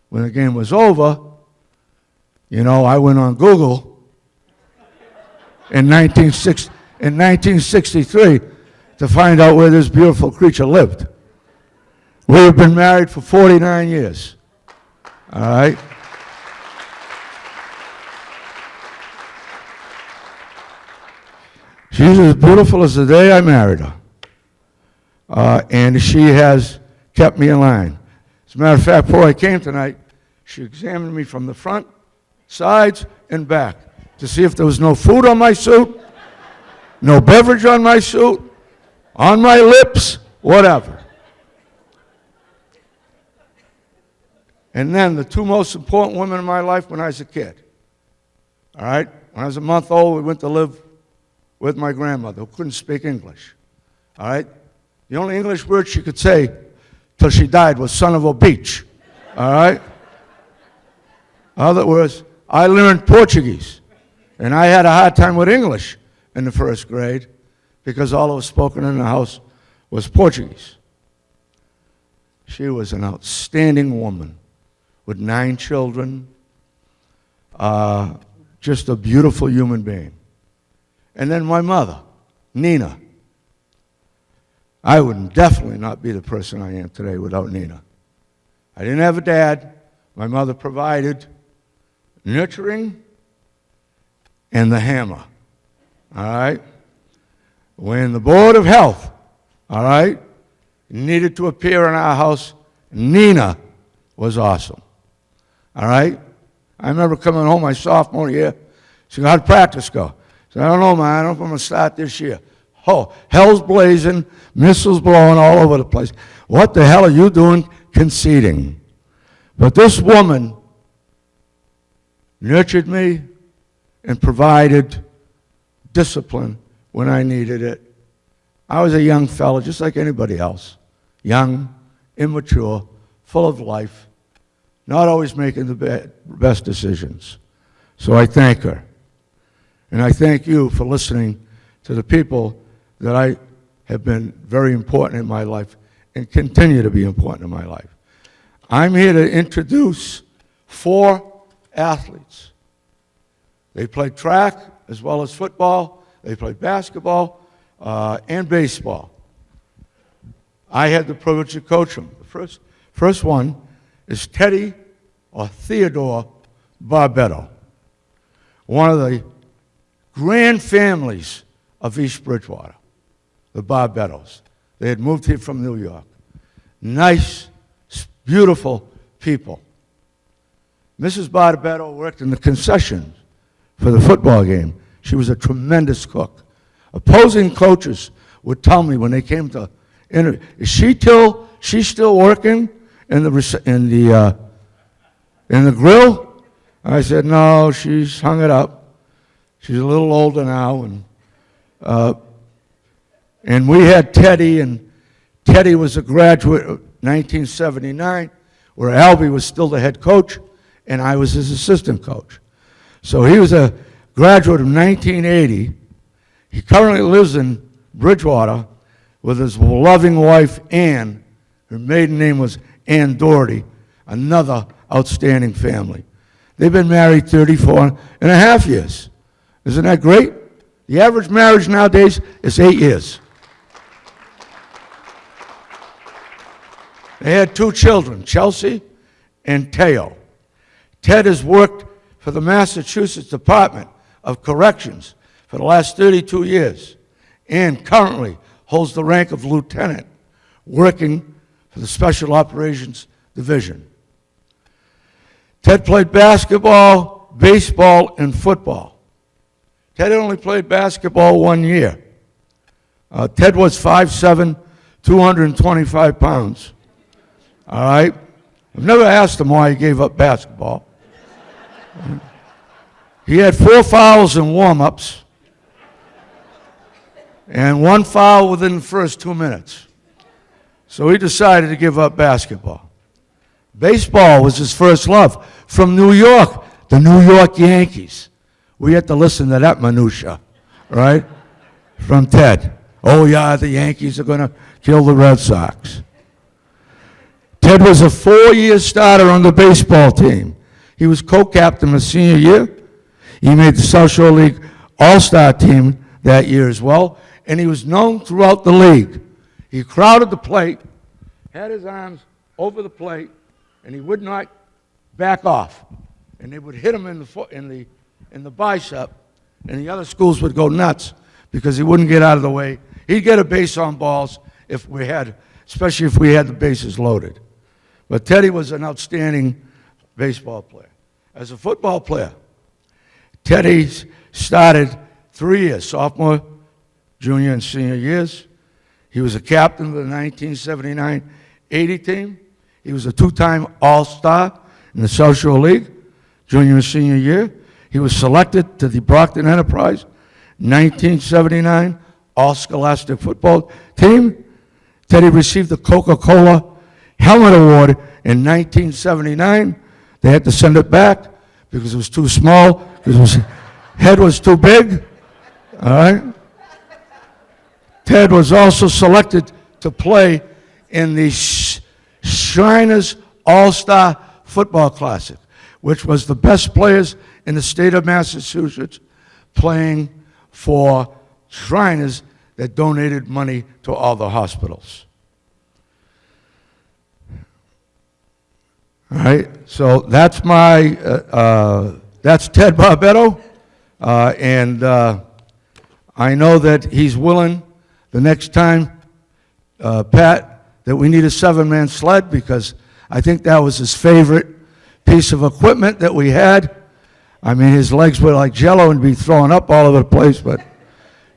when the game was over, you know, I went on Google in 1963 to find out where this beautiful creature lived. We have been married for 49 years. All right? She's as beautiful as the day I married her. And she has kept me in line. As a matter of fact, before I came tonight, she examined me from the front, sides, and back to see if there was no food on my suit, no beverage on my suit, on my lips, whatever. And then the 2 most important women in my life when I was a kid. All right? When I was a month old, we went to live with my grandmother, who couldn't speak English. All right? The only English word she could say till she died was son of a beach. All right? In other words, I learned Portuguese. And I had a hard time with English in the 1st grade because all that was spoken in the house was Portuguese. She was an outstanding woman with 9 children, just a beautiful human being. And then my mother, Nina. I would definitely not be the person I am today without Nina. I didn't have a dad. My mother provided nurturing and the hammer. All right? When the Board of Health, all right, needed to appear in our house, Nina was awesome. All right? I remember coming home my sophomore year. She said, how'd practice go? I said, I don't know, man. I don't know if I'm going to start this year. Oh, hell's blazing, missiles blowing all over the place. What the hell are you doing conceding? But this woman nurtured me and provided discipline when I needed it. I was a young fellow, just like anybody else. Young, immature, full of life, not always making the best decisions. So I thank her. And I thank you for listening to the people that I have been very important in my life and continue to be important in my life. I'm here to introduce 4 athletes. They played track as well as football. They played basketball and baseball. I had the privilege to coach them. The first one is Teddy or Theodore Barbedo, one of the grand families of East Bridgewater, the Barbedos. They had moved here from New York. Nice, beautiful people. Mrs. Barbedo worked in the concession for the football game. She was a tremendous cook. Opposing coaches would tell me when they came to interview, is she's still working in the grill? I said, no, she's hung it up. She's a little older now, and we had Teddy, and Teddy was a graduate of 1979, where Albie was still the head coach, and I was his assistant coach. So he was a graduate of 1980. He currently lives in Bridgewater with his loving wife, Ann. Her maiden name was Ann Doherty, another outstanding family. They've been married 34 and a half years. Isn't that great? The average marriage nowadays is 8 years. They had 2 children, Chelsea and Teo. Ted has worked for the Massachusetts Department of Corrections for the last 32 years and currently holds the rank of lieutenant, working for the Special Operations Division. Ted played basketball, baseball, and football. Ted only played basketball 1 year. Ted was 5'7", 225 pounds. All right? I've never asked him why he gave up basketball. He had 4 fouls in warm-ups and 1 foul within the first 2 minutes. So he decided to give up basketball. Baseball was his first love. From New York, the New York Yankees. We had to listen to that minutia, right? From Ted. Oh yeah, the Yankees are going to kill the Red Sox. Ted was a 4-year starter on the baseball team. He was co-captain his senior year. He made the South Shore League All-Star team that year as well, and he was known throughout the league. He crowded the plate, had his arms over the plate, and he would not back off. And they would hit him in the bicep, and the other schools would go nuts because he wouldn't get out of the way. He'd get a base on balls especially if we had the bases loaded. But Teddy was an outstanding baseball player. As a football player, Teddy started 3 years, sophomore, junior, and senior years. He was a captain of the 1979-80 team. He was a 2-time All-Star in the South Shore League, junior and senior year. He was selected to the Brockton Enterprise 1979 All-Scholastic Football Team. Teddy received the Coca-Cola Helmet Award in 1979. They had to send it back because it was too small, because his head was too big. All right? Ted was also selected to play in the Shriners All-Star Football Classic, which was the best players in the state of Massachusetts playing for Shriners that donated money to all the hospitals. All right, so that's that's Ted Barbedo, and I know that he's willing the next time, Pat, that we need a 7-man sled, because I think that was his favorite piece of equipment that we had. I mean, his legs were like jello and be throwing up all over the place, but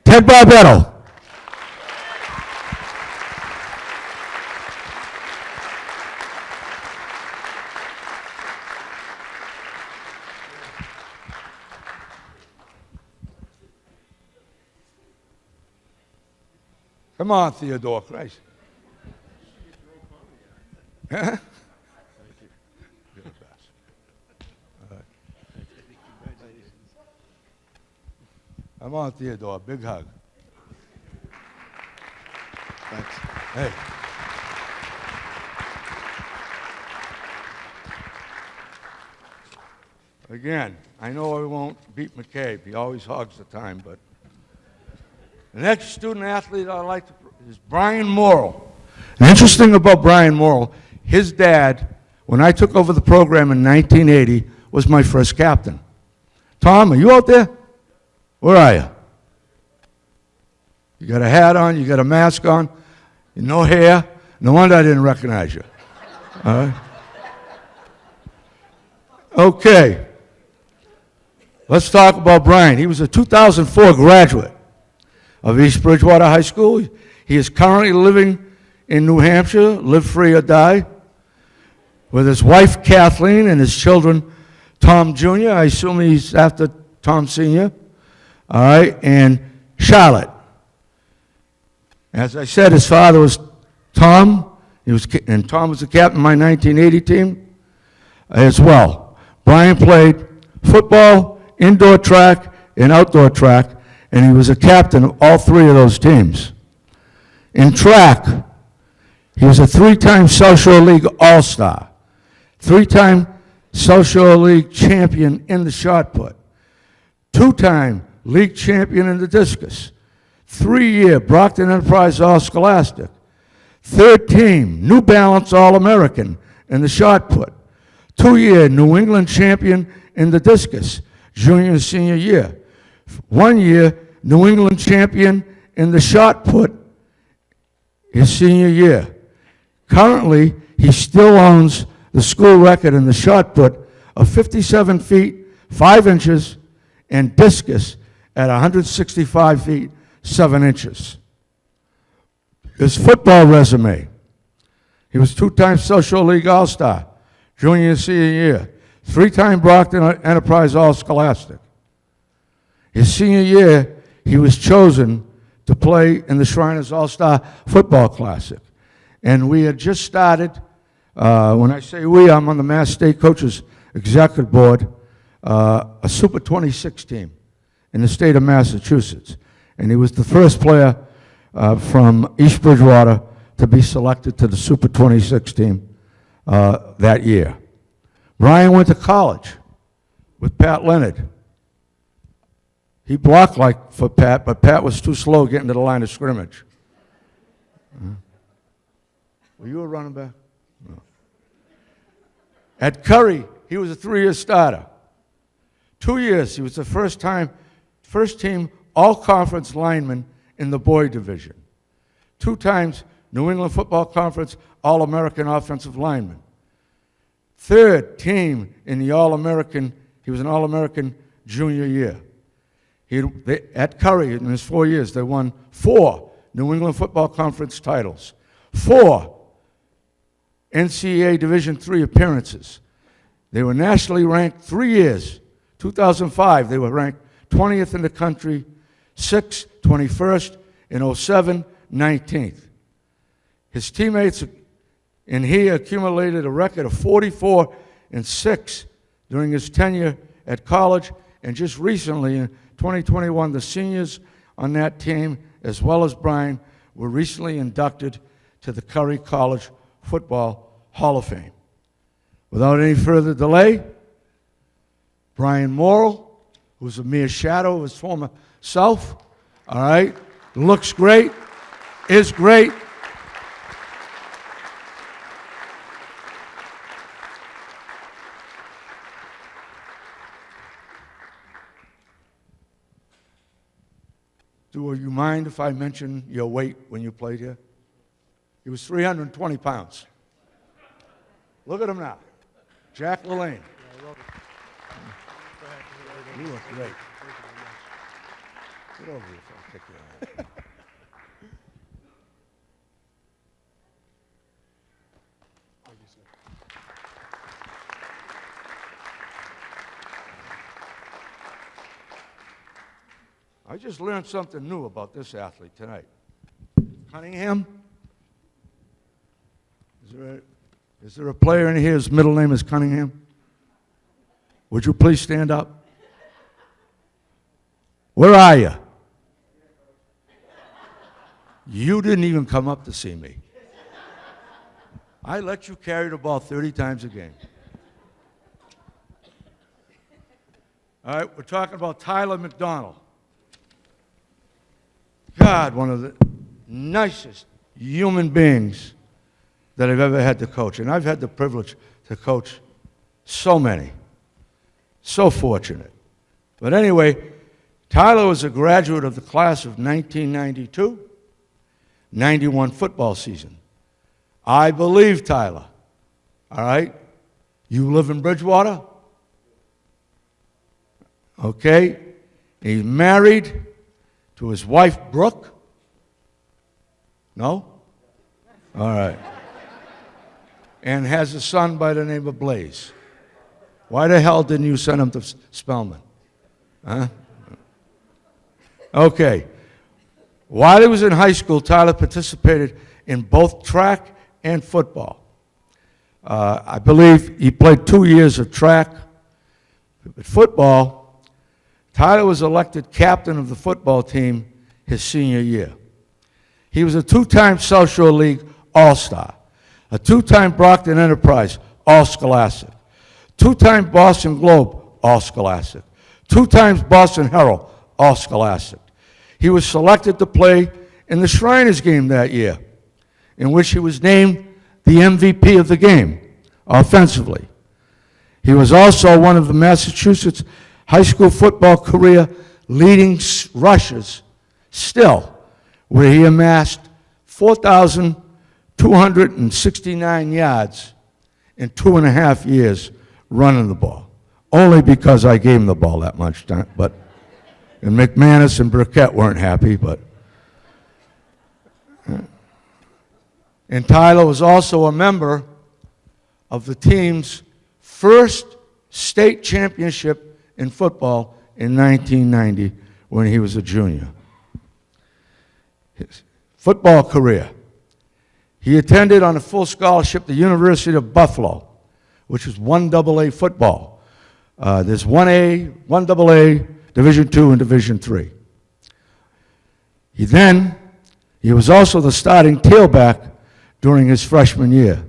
Ted Barbedo. Come on, Theodore, Christ. Huh? Come on, Theodore, big hug. Thanks. Hey. Again, I know I won't beat Mccabe. He always hogs the time, but the next student athlete I'd like to is Brian Morrow. And interesting about Brian Morrow, his dad, when I took over the program in 1980, was my first captain. Tom, are you out there? Where are you? You got a hat on, you got a mask on, no hair. No wonder I didn't recognize you. All right. Okay. Let's talk about Brian. He was a 2004 graduate of East Bridgewater High School. He is currently living in New Hampshire, live free or die, with his wife Kathleen and his children Tom Jr., I assume he's after Tom Sr., all right, and Charlotte. As I said, his father was Tom, and Tom was the captain of my 1980 team as well. Brian played football, indoor track, and outdoor track, and he was a captain of all three of those teams. In track, he was a three-time South Shore League All-Star, three-time South Shore League champion in the shot put, two-time league champion in the discus, three-year Brockton Enterprise All-Scholastic, third team New Balance All-American in the shot put, two-year New England champion in the discus, junior and senior year, 1 year New England champion in the shot put his senior year. Currently, he still owns the school record in the shot put of 57 feet, 5 inches, and discus at 165 feet, 7 inches. His football resume: he was two-time South Shore League All-Star, junior and senior year, three-time Brockton Enterprise All-Scholastic. His senior year, he was chosen to play in the Shriners All-Star Football Classic. And we had just started, when I say we, I'm on the Mass State Coaches Executive Board, a Super 26 team in the state of Massachusetts. And he was the first player from East Bridgewater to be selected to the Super 26 team that year. Brian went to college with Pat Leonard. He blocked like for Pat, but Pat was too slow getting to the line of scrimmage. Were you a running back? No. At Curry, he was a 3-year starter. 2 years, he was the first team all-conference lineman in the boy division. 2 times New England Football Conference All-American offensive lineman. 3rd team in the All-American, he was an All-American junior year. At Curry, in his 4 years, they won 4 New England Football Conference titles, 4 NCAA Division III appearances. They were nationally ranked 3 years. 2005, they were ranked 20th in the country, 6th, 21st, in 07, 19th. His teammates and he accumulated a record of 44-6 during his tenure at college, and just recently, in 2021, the seniors on that team, as well as Brian, were recently inducted to the Curry College Football Hall of Fame. Without any further delay, Brian Morrill, who's a mere shadow of his former self, all right, looks great, is great. Do you mind if I mention your weight when you played here? He was 320 pounds. Look at him now. Jack LaLanne. You look great. Get over here so I'll kick your ass. I just learned something new about this athlete tonight. Cunningham? Is there a player in here whose middle name is Cunningham? Would you please stand up? Where are you? You didn't even come up to see me. I let you carry the ball 30 times a game. All right, we're talking about Tyler Mcdonald. God, one of the nicest human beings that I've ever had to coach. And I've had the privilege to coach so many. So fortunate. But anyway, Tyler was a graduate of the class of 1992, 91 football season. I believe Tyler. All right? You live in Bridgewater? Okay? He's married to his wife, Brooke. No? All right. And has a son by the name of Blaze. Why the hell didn't you send him to Spelman? Huh? Okay. While he was in high school, Tyler participated in both track and football. I believe he played 2 years of track. But football, Tyler was elected captain of the football team his senior year. He was a two-time South Shore League All-Star, a two-time Brockton Enterprise All-Scholastic, two-time Boston Globe All-Scholastic, two times Boston Herald All-Scholastic. He was selected to play in the Shriners game that year, in which he was named the MVP of the game, offensively. He was also one of the Massachusetts high school football career leading rushers still, where he amassed 4,269 yards in 2.5 years running the ball. Only because I gave him the ball that much time, but and Mcmanus and Burkett weren't happy, but. And Tyler was also a member of the team's first state championship in football in 1990 when he was a junior. His football career. He attended on a full scholarship the University of Buffalo, which is 1AA football. There's 1A, 1AA, Division II, and Division III. He was also the starting tailback during his freshman year.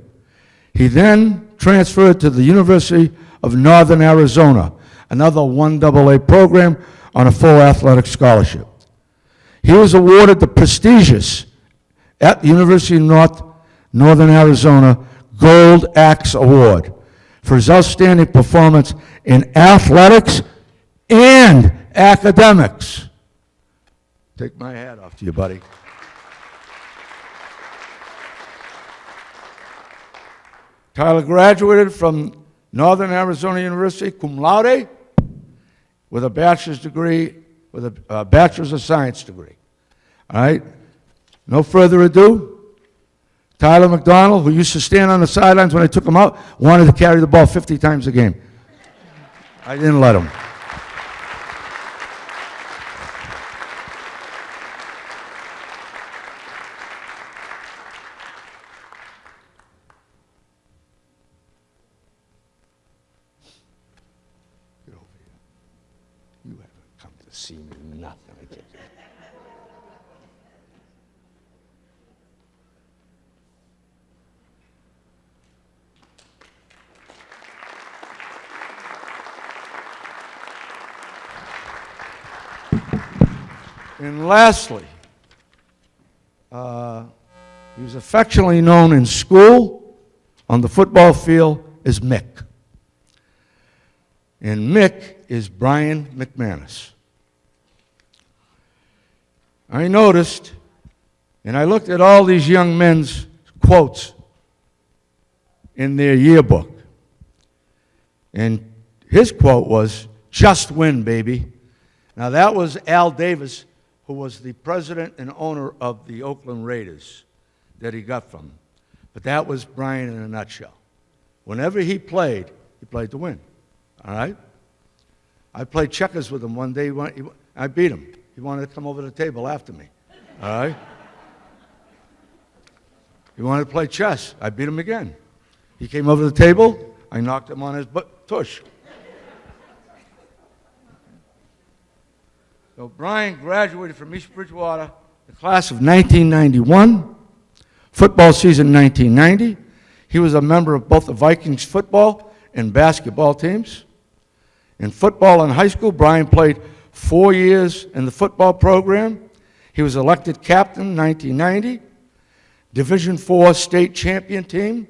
He then transferred to the University of Northern Arizona, another 1AA program on a full athletic scholarship. He was awarded the prestigious, at the University of Northern Arizona, Gould Axe Award for his outstanding performance in athletics and academics. Take my hat off to you, buddy. Tyler graduated from Northern Arizona University cum laude with a bachelor's degree, with a bachelor's of science degree. All right? No further ado. Tyler Mcdonald, who used to stand on the sidelines when I took him out, wanted to carry the ball 50 times a game. I didn't let him. Get over here. You haven't come to see me, nothing. And lastly, he was affectionately known in school, on the football field, as Mick. And Mick is Brian Mcmanus. I noticed, and I looked at all these young men's quotes in their yearbook. And his quote was, "Just win, baby." Now that was Al Davis, who was the president and owner of the Oakland Raiders that he got from. But that was Brian in a nutshell. Whenever he played to win. All right? I played checkers with him one day. I beat him. He wanted to come over to the table after me. All right? He wanted to play chess. I beat him again. He came over to the table. I knocked him on his tush. So Brian graduated from East Bridgewater, the class of 1991, football season 1990. He was a member of both the Vikings football and basketball teams. In football in high school, Brian played 4 years in the football program. He was elected captain in 1990, Division IV state champion team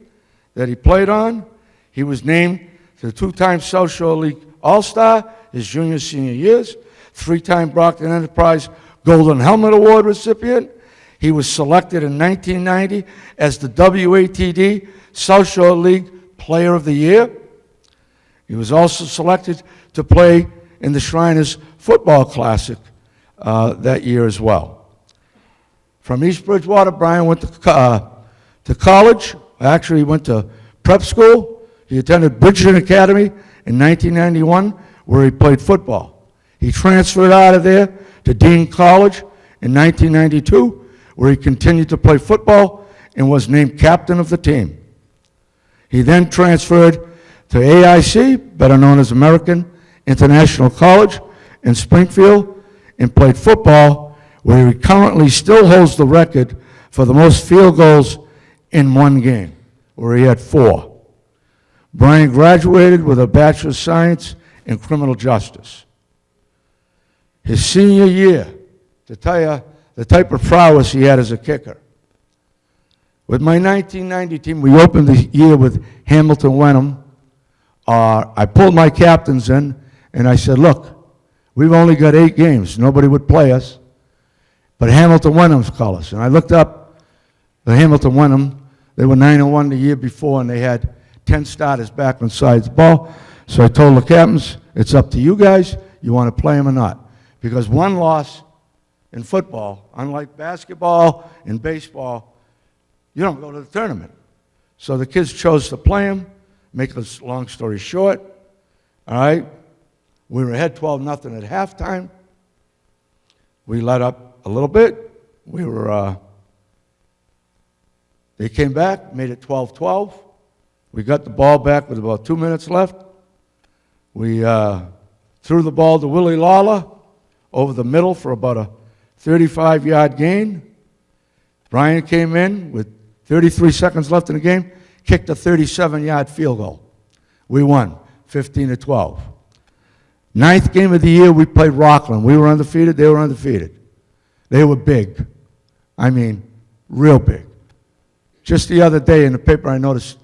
that he played on. He was named to the two-time South Shore League All-Star his junior, senior years. 3-time Brockton Enterprise Golden Helmet Award recipient. He was selected in 1990 as the WATD South Shore League Player of the Year. He was also selected to play in the Shriners Football Classic that year as well. From East Bridgewater, Brian went to college. Actually, he went to prep school. He attended Bridgeton Academy in 1991, where he played football. He transferred out of there to Dean College in 1992, where he continued to play football and was named captain of the team. He then transferred to AIC, better known as American International College in Springfield, and played football, where he currently still holds the record for the most field goals in one game, where he had 4. Brian graduated with a Bachelor of Science in Criminal Justice. His senior year, to tell you the type of prowess he had as a kicker. With my 1990 team, we opened the year with Hamilton Wenham. I pulled my captains in, and I said, look, we've only got 8 games. Nobody would play us. But Hamilton Wenham's call us. And I looked up the Hamilton Wenham. They were 9-1 the year before, and they had 10 starters back on sides of the ball. So I told the captains, it's up to you guys. You want to play them or not? Because one loss in football, unlike basketball and baseball, you don't go to the tournament. So the kids chose to play him. Make a long story short, all right, we were ahead 12-0 at halftime. We let up a little bit. They came back, made it 12-12. We got the ball back with about 2 minutes left. We threw the ball to Willie Lawler over the middle for about a 35-yard gain. Brian came in with 33 seconds left in the game, kicked a 37-yard field goal. We won 15-12. 9th game of the year, we played Rockland. We were undefeated, they were undefeated. They were big. I mean, real big. Just the other day in the paper, I noticed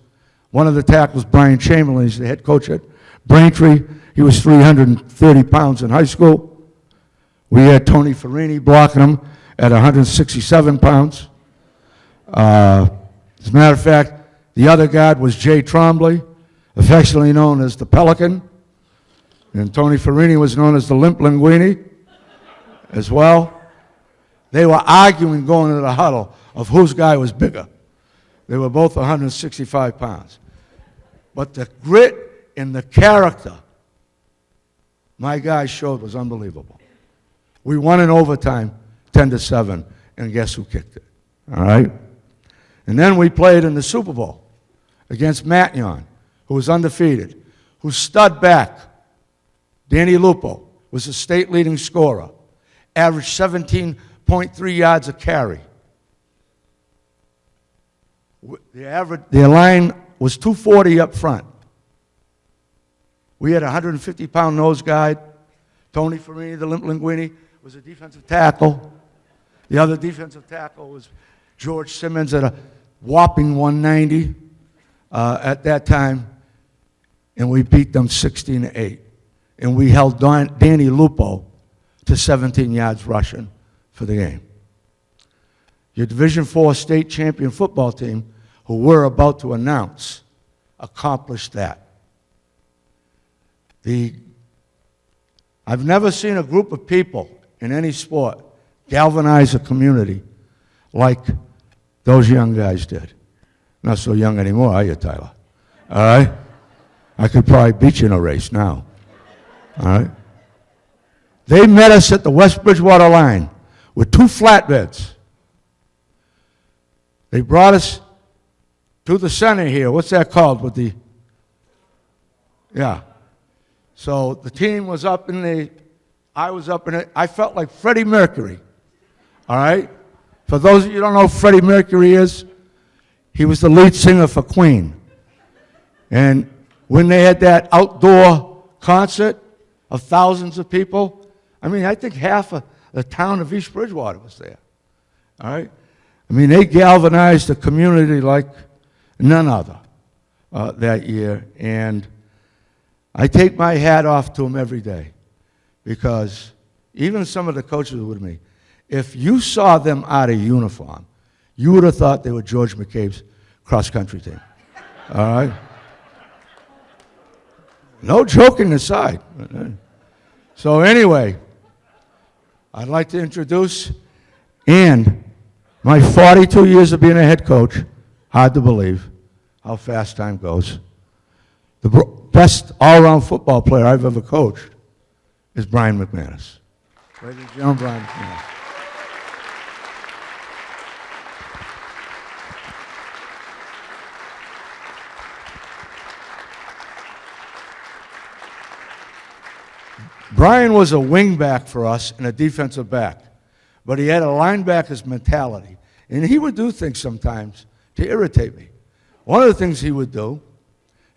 one of the tackles, Brian Chamberlain, he's the head coach at Braintree. He was 330 pounds in high school. We had Tony Farini blocking him at 167 pounds. As a matter of fact, the other guard was Jay Trombley, affectionately known as the Pelican. And Tony Farini was known as the Limp Linguini as well. They were arguing going into the huddle of whose guy was bigger. They were both 165 pounds. But the grit and the character my guys showed was unbelievable. We won in overtime 10-7, and guess who kicked it? All right? And then we played in the Super Bowl against Mattion, who was undefeated, who stud back, Danny Lupo, was the state leading scorer, averaged 17.3 yards a carry. The line was 240 up front. We had a 150-pound nose guard. Tony Farini, the Limp Linguini, was a defensive tackle. The other defensive tackle was George Simmons at a whopping 190 at that time, and we beat them 16-8. And we held Danny Lupo to 17 yards rushing for the game. Your Division IV state champion football team, who we're about to announce, accomplished that. I've never seen a group of people in any sport galvanize a community like those young guys did. Not so young anymore, are you, Tyler? All right? I could probably beat you in a race now. All right? They met us at the West Bridgewater line with 2 flatbeds. They brought us to the center here. What's that called? Yeah. So the team was up in I was up in it. I felt like Freddie Mercury. All right? For those of you who don't know who Freddie Mercury is, he was the lead singer for Queen. And when they had that outdoor concert of thousands of people, I mean, I think half of the town of East Bridgewater was there. All right? I mean, they galvanized the community like none other that year. And I take my hat off to them every day, because even some of the coaches were with me, if you saw them out of uniform, you would have thought they were George Mccabe's cross-country team. All right? No joking aside. So anyway, I'd like to introduce, and my 42 years of being a head coach, hard to believe how fast time goes. The best all-around football player I've ever coached is Brian Mcmanus. Ladies and gentlemen, Brian Mcmanus. Brian was a wingback for us and a defensive back, but he had a linebacker's mentality, and he would do things sometimes to irritate me. One of the things he would do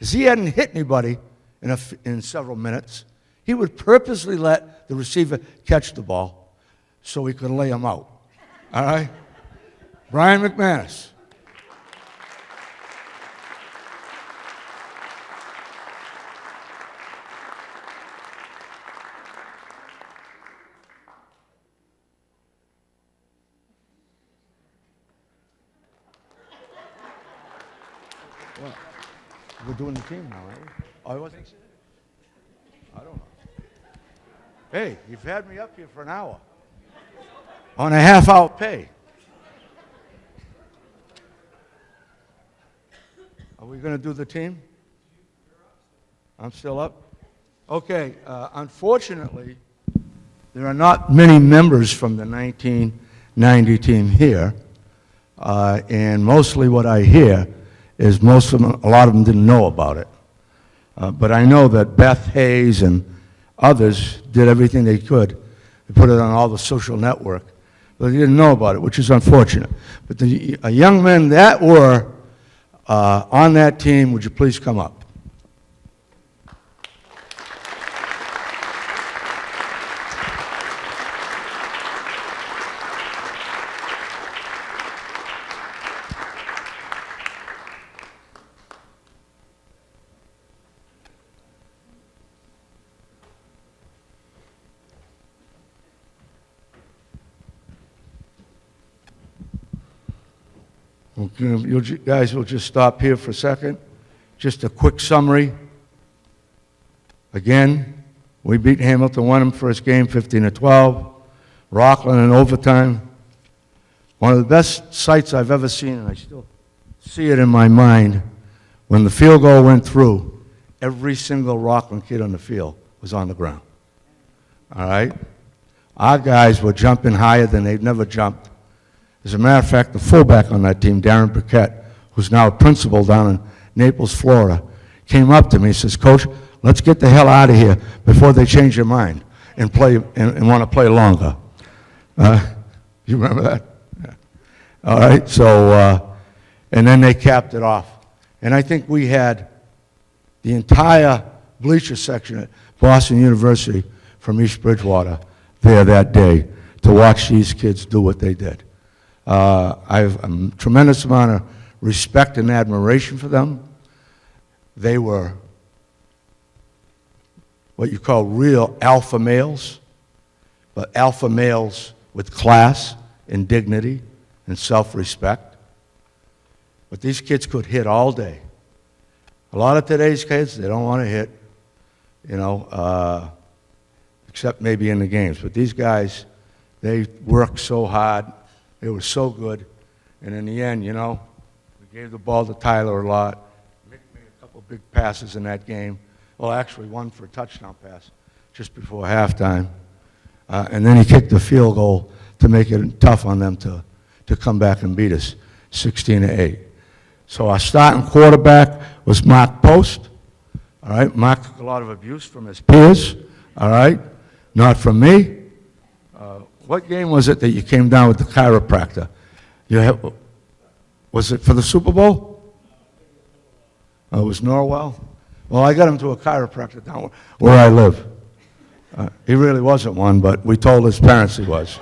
is he hadn't hit anybody in several minutes. He would purposely let the receiver catch the ball so he could lay him out. All right? Brian Mcmanus. We're doing the team now, right? Oh, I wasn't. I don't know. Hey, you've had me up here for an hour on a half-hour pay. Are we going to do the team? I'm still up? Okay. Unfortunately, there are not many members from the 1990 team here, and mostly what I hear is a lot of them didn't know about it. But I know that Beth Hayes and others did everything they could to put it on all the social network, but they didn't know about it, which is unfortunate. But the young men that were on that team, would you please come up? You guys will just stop here for a second. Just a quick summary. Again, we beat Hamilton, won them first game 15-12. Rockland in overtime. One of the best sights I've ever seen, and I still see it in my mind, when the field goal went through, every single Rockland kid on the field was on the ground. All right? Our guys were jumping higher than they'd never jumped. As a matter of fact, the fullback on that team, Darren Burkett, who's now a principal down in Naples, Florida, came up to me and says, Coach, let's get the hell out of here before they change their mind and play and want to play longer. You remember that? Yeah. All right, so, and then they capped it off. And I think we had the entire bleacher section at Boston University from East Bridgewater there that day to watch these kids do what they did. I have a tremendous amount of respect and admiration for them. They were what you call real alpha males, but alpha males with class and dignity and self-respect. But these kids could hit all day. A lot of today's kids, they don't want to hit, you know, except maybe in the games. But these guys, they worked so hard. They were so good. And in the end, you know, we gave the ball to Tyler a lot. Mick made a couple big passes in that game. Well, actually, one for a touchdown pass just before halftime. And then he kicked the field goal to make it tough on them to come back and beat us, 16-8. So our starting quarterback was Mark Post. All right, Mark took a lot of abuse from his peers. All right, not from me. What game was it that you came down with the chiropractor? Was it for the Super Bowl? It was Norwell. Well, I got him to a chiropractor down where I live. He really wasn't one, but we told his parents he was.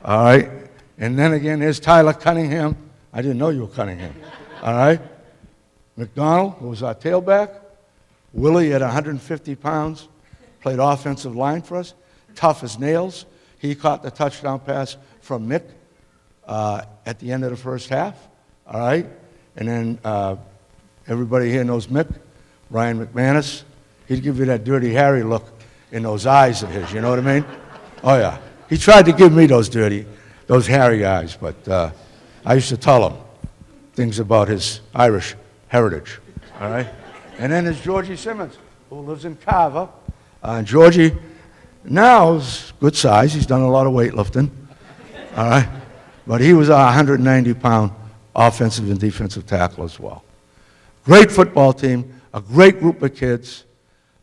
All right. And then again, there's Tyler Cunningham. I didn't know you were Cunningham. All right. Mcdonald, who was our tailback. Willie at 150 pounds, played offensive line for us. Tough as nails. He caught the touchdown pass from Mick at the end of the first half. All right. And then everybody here knows Mick, Ryan Mcmanus. he'd give you that Dirty Harry look in those eyes of his, you know what I mean? Oh, yeah. He tried to give me those hairy eyes, but I used to tell him things about his Irish heritage, all right? And then there's Georgie Simmons, who lives in Carver. Georgie now is good size. He's done a lot of weightlifting, all right? But he was a 190-pound offensive and defensive tackle as well. Great football team, a great group of kids.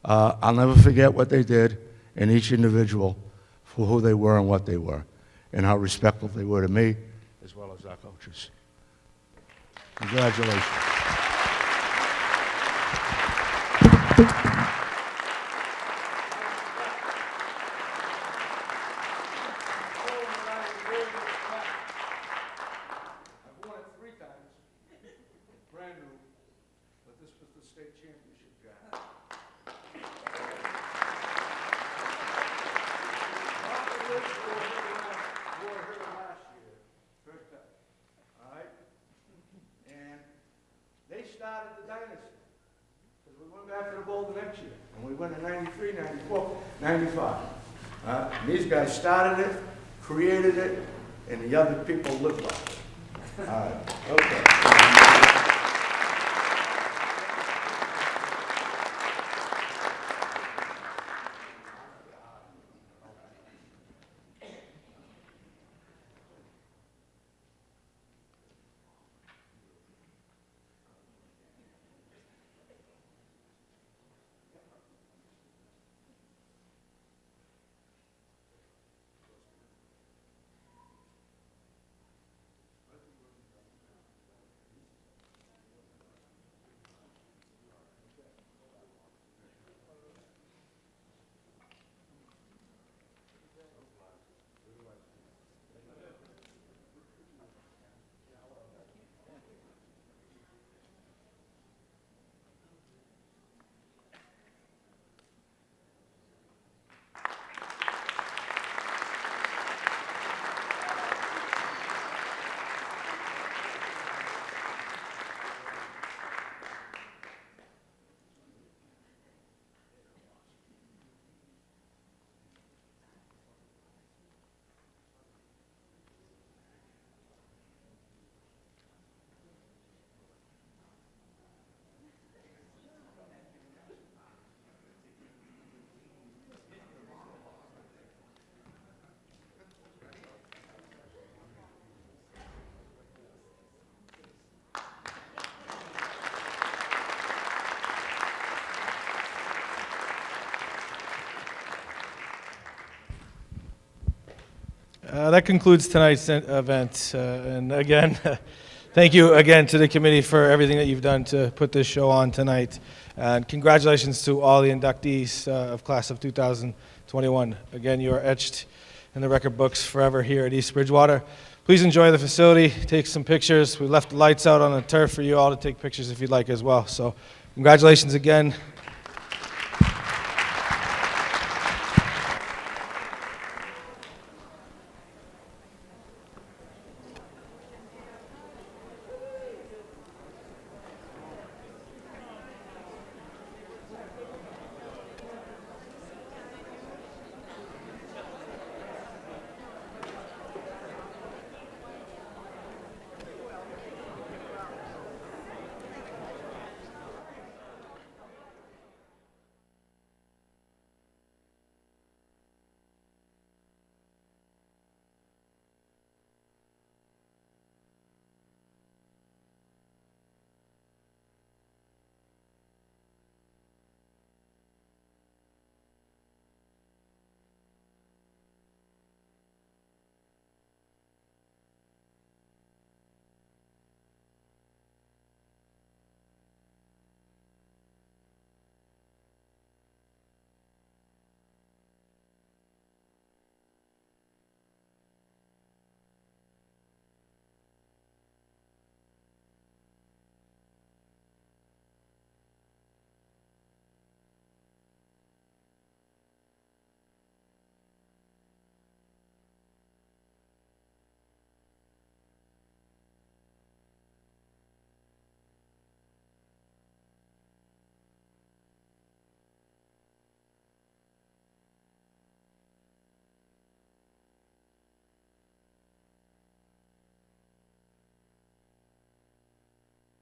I'll never forget what they did, and each individual for who they were and what they were, and how respectful they were to me, as well as our coaches. Congratulations. These guys started it, created it, and the other people lived by it. All right, okay.
That concludes tonight's event. And again, thank you again to the committee for everything that you've done to put this show on tonight. And congratulations to all the inductees of class of 2021. Again, you are etched in the record books forever here at East Bridgewater. Please enjoy the facility, take some pictures. We left the lights out on the turf for you all to take pictures if you'd like as well. So congratulations again.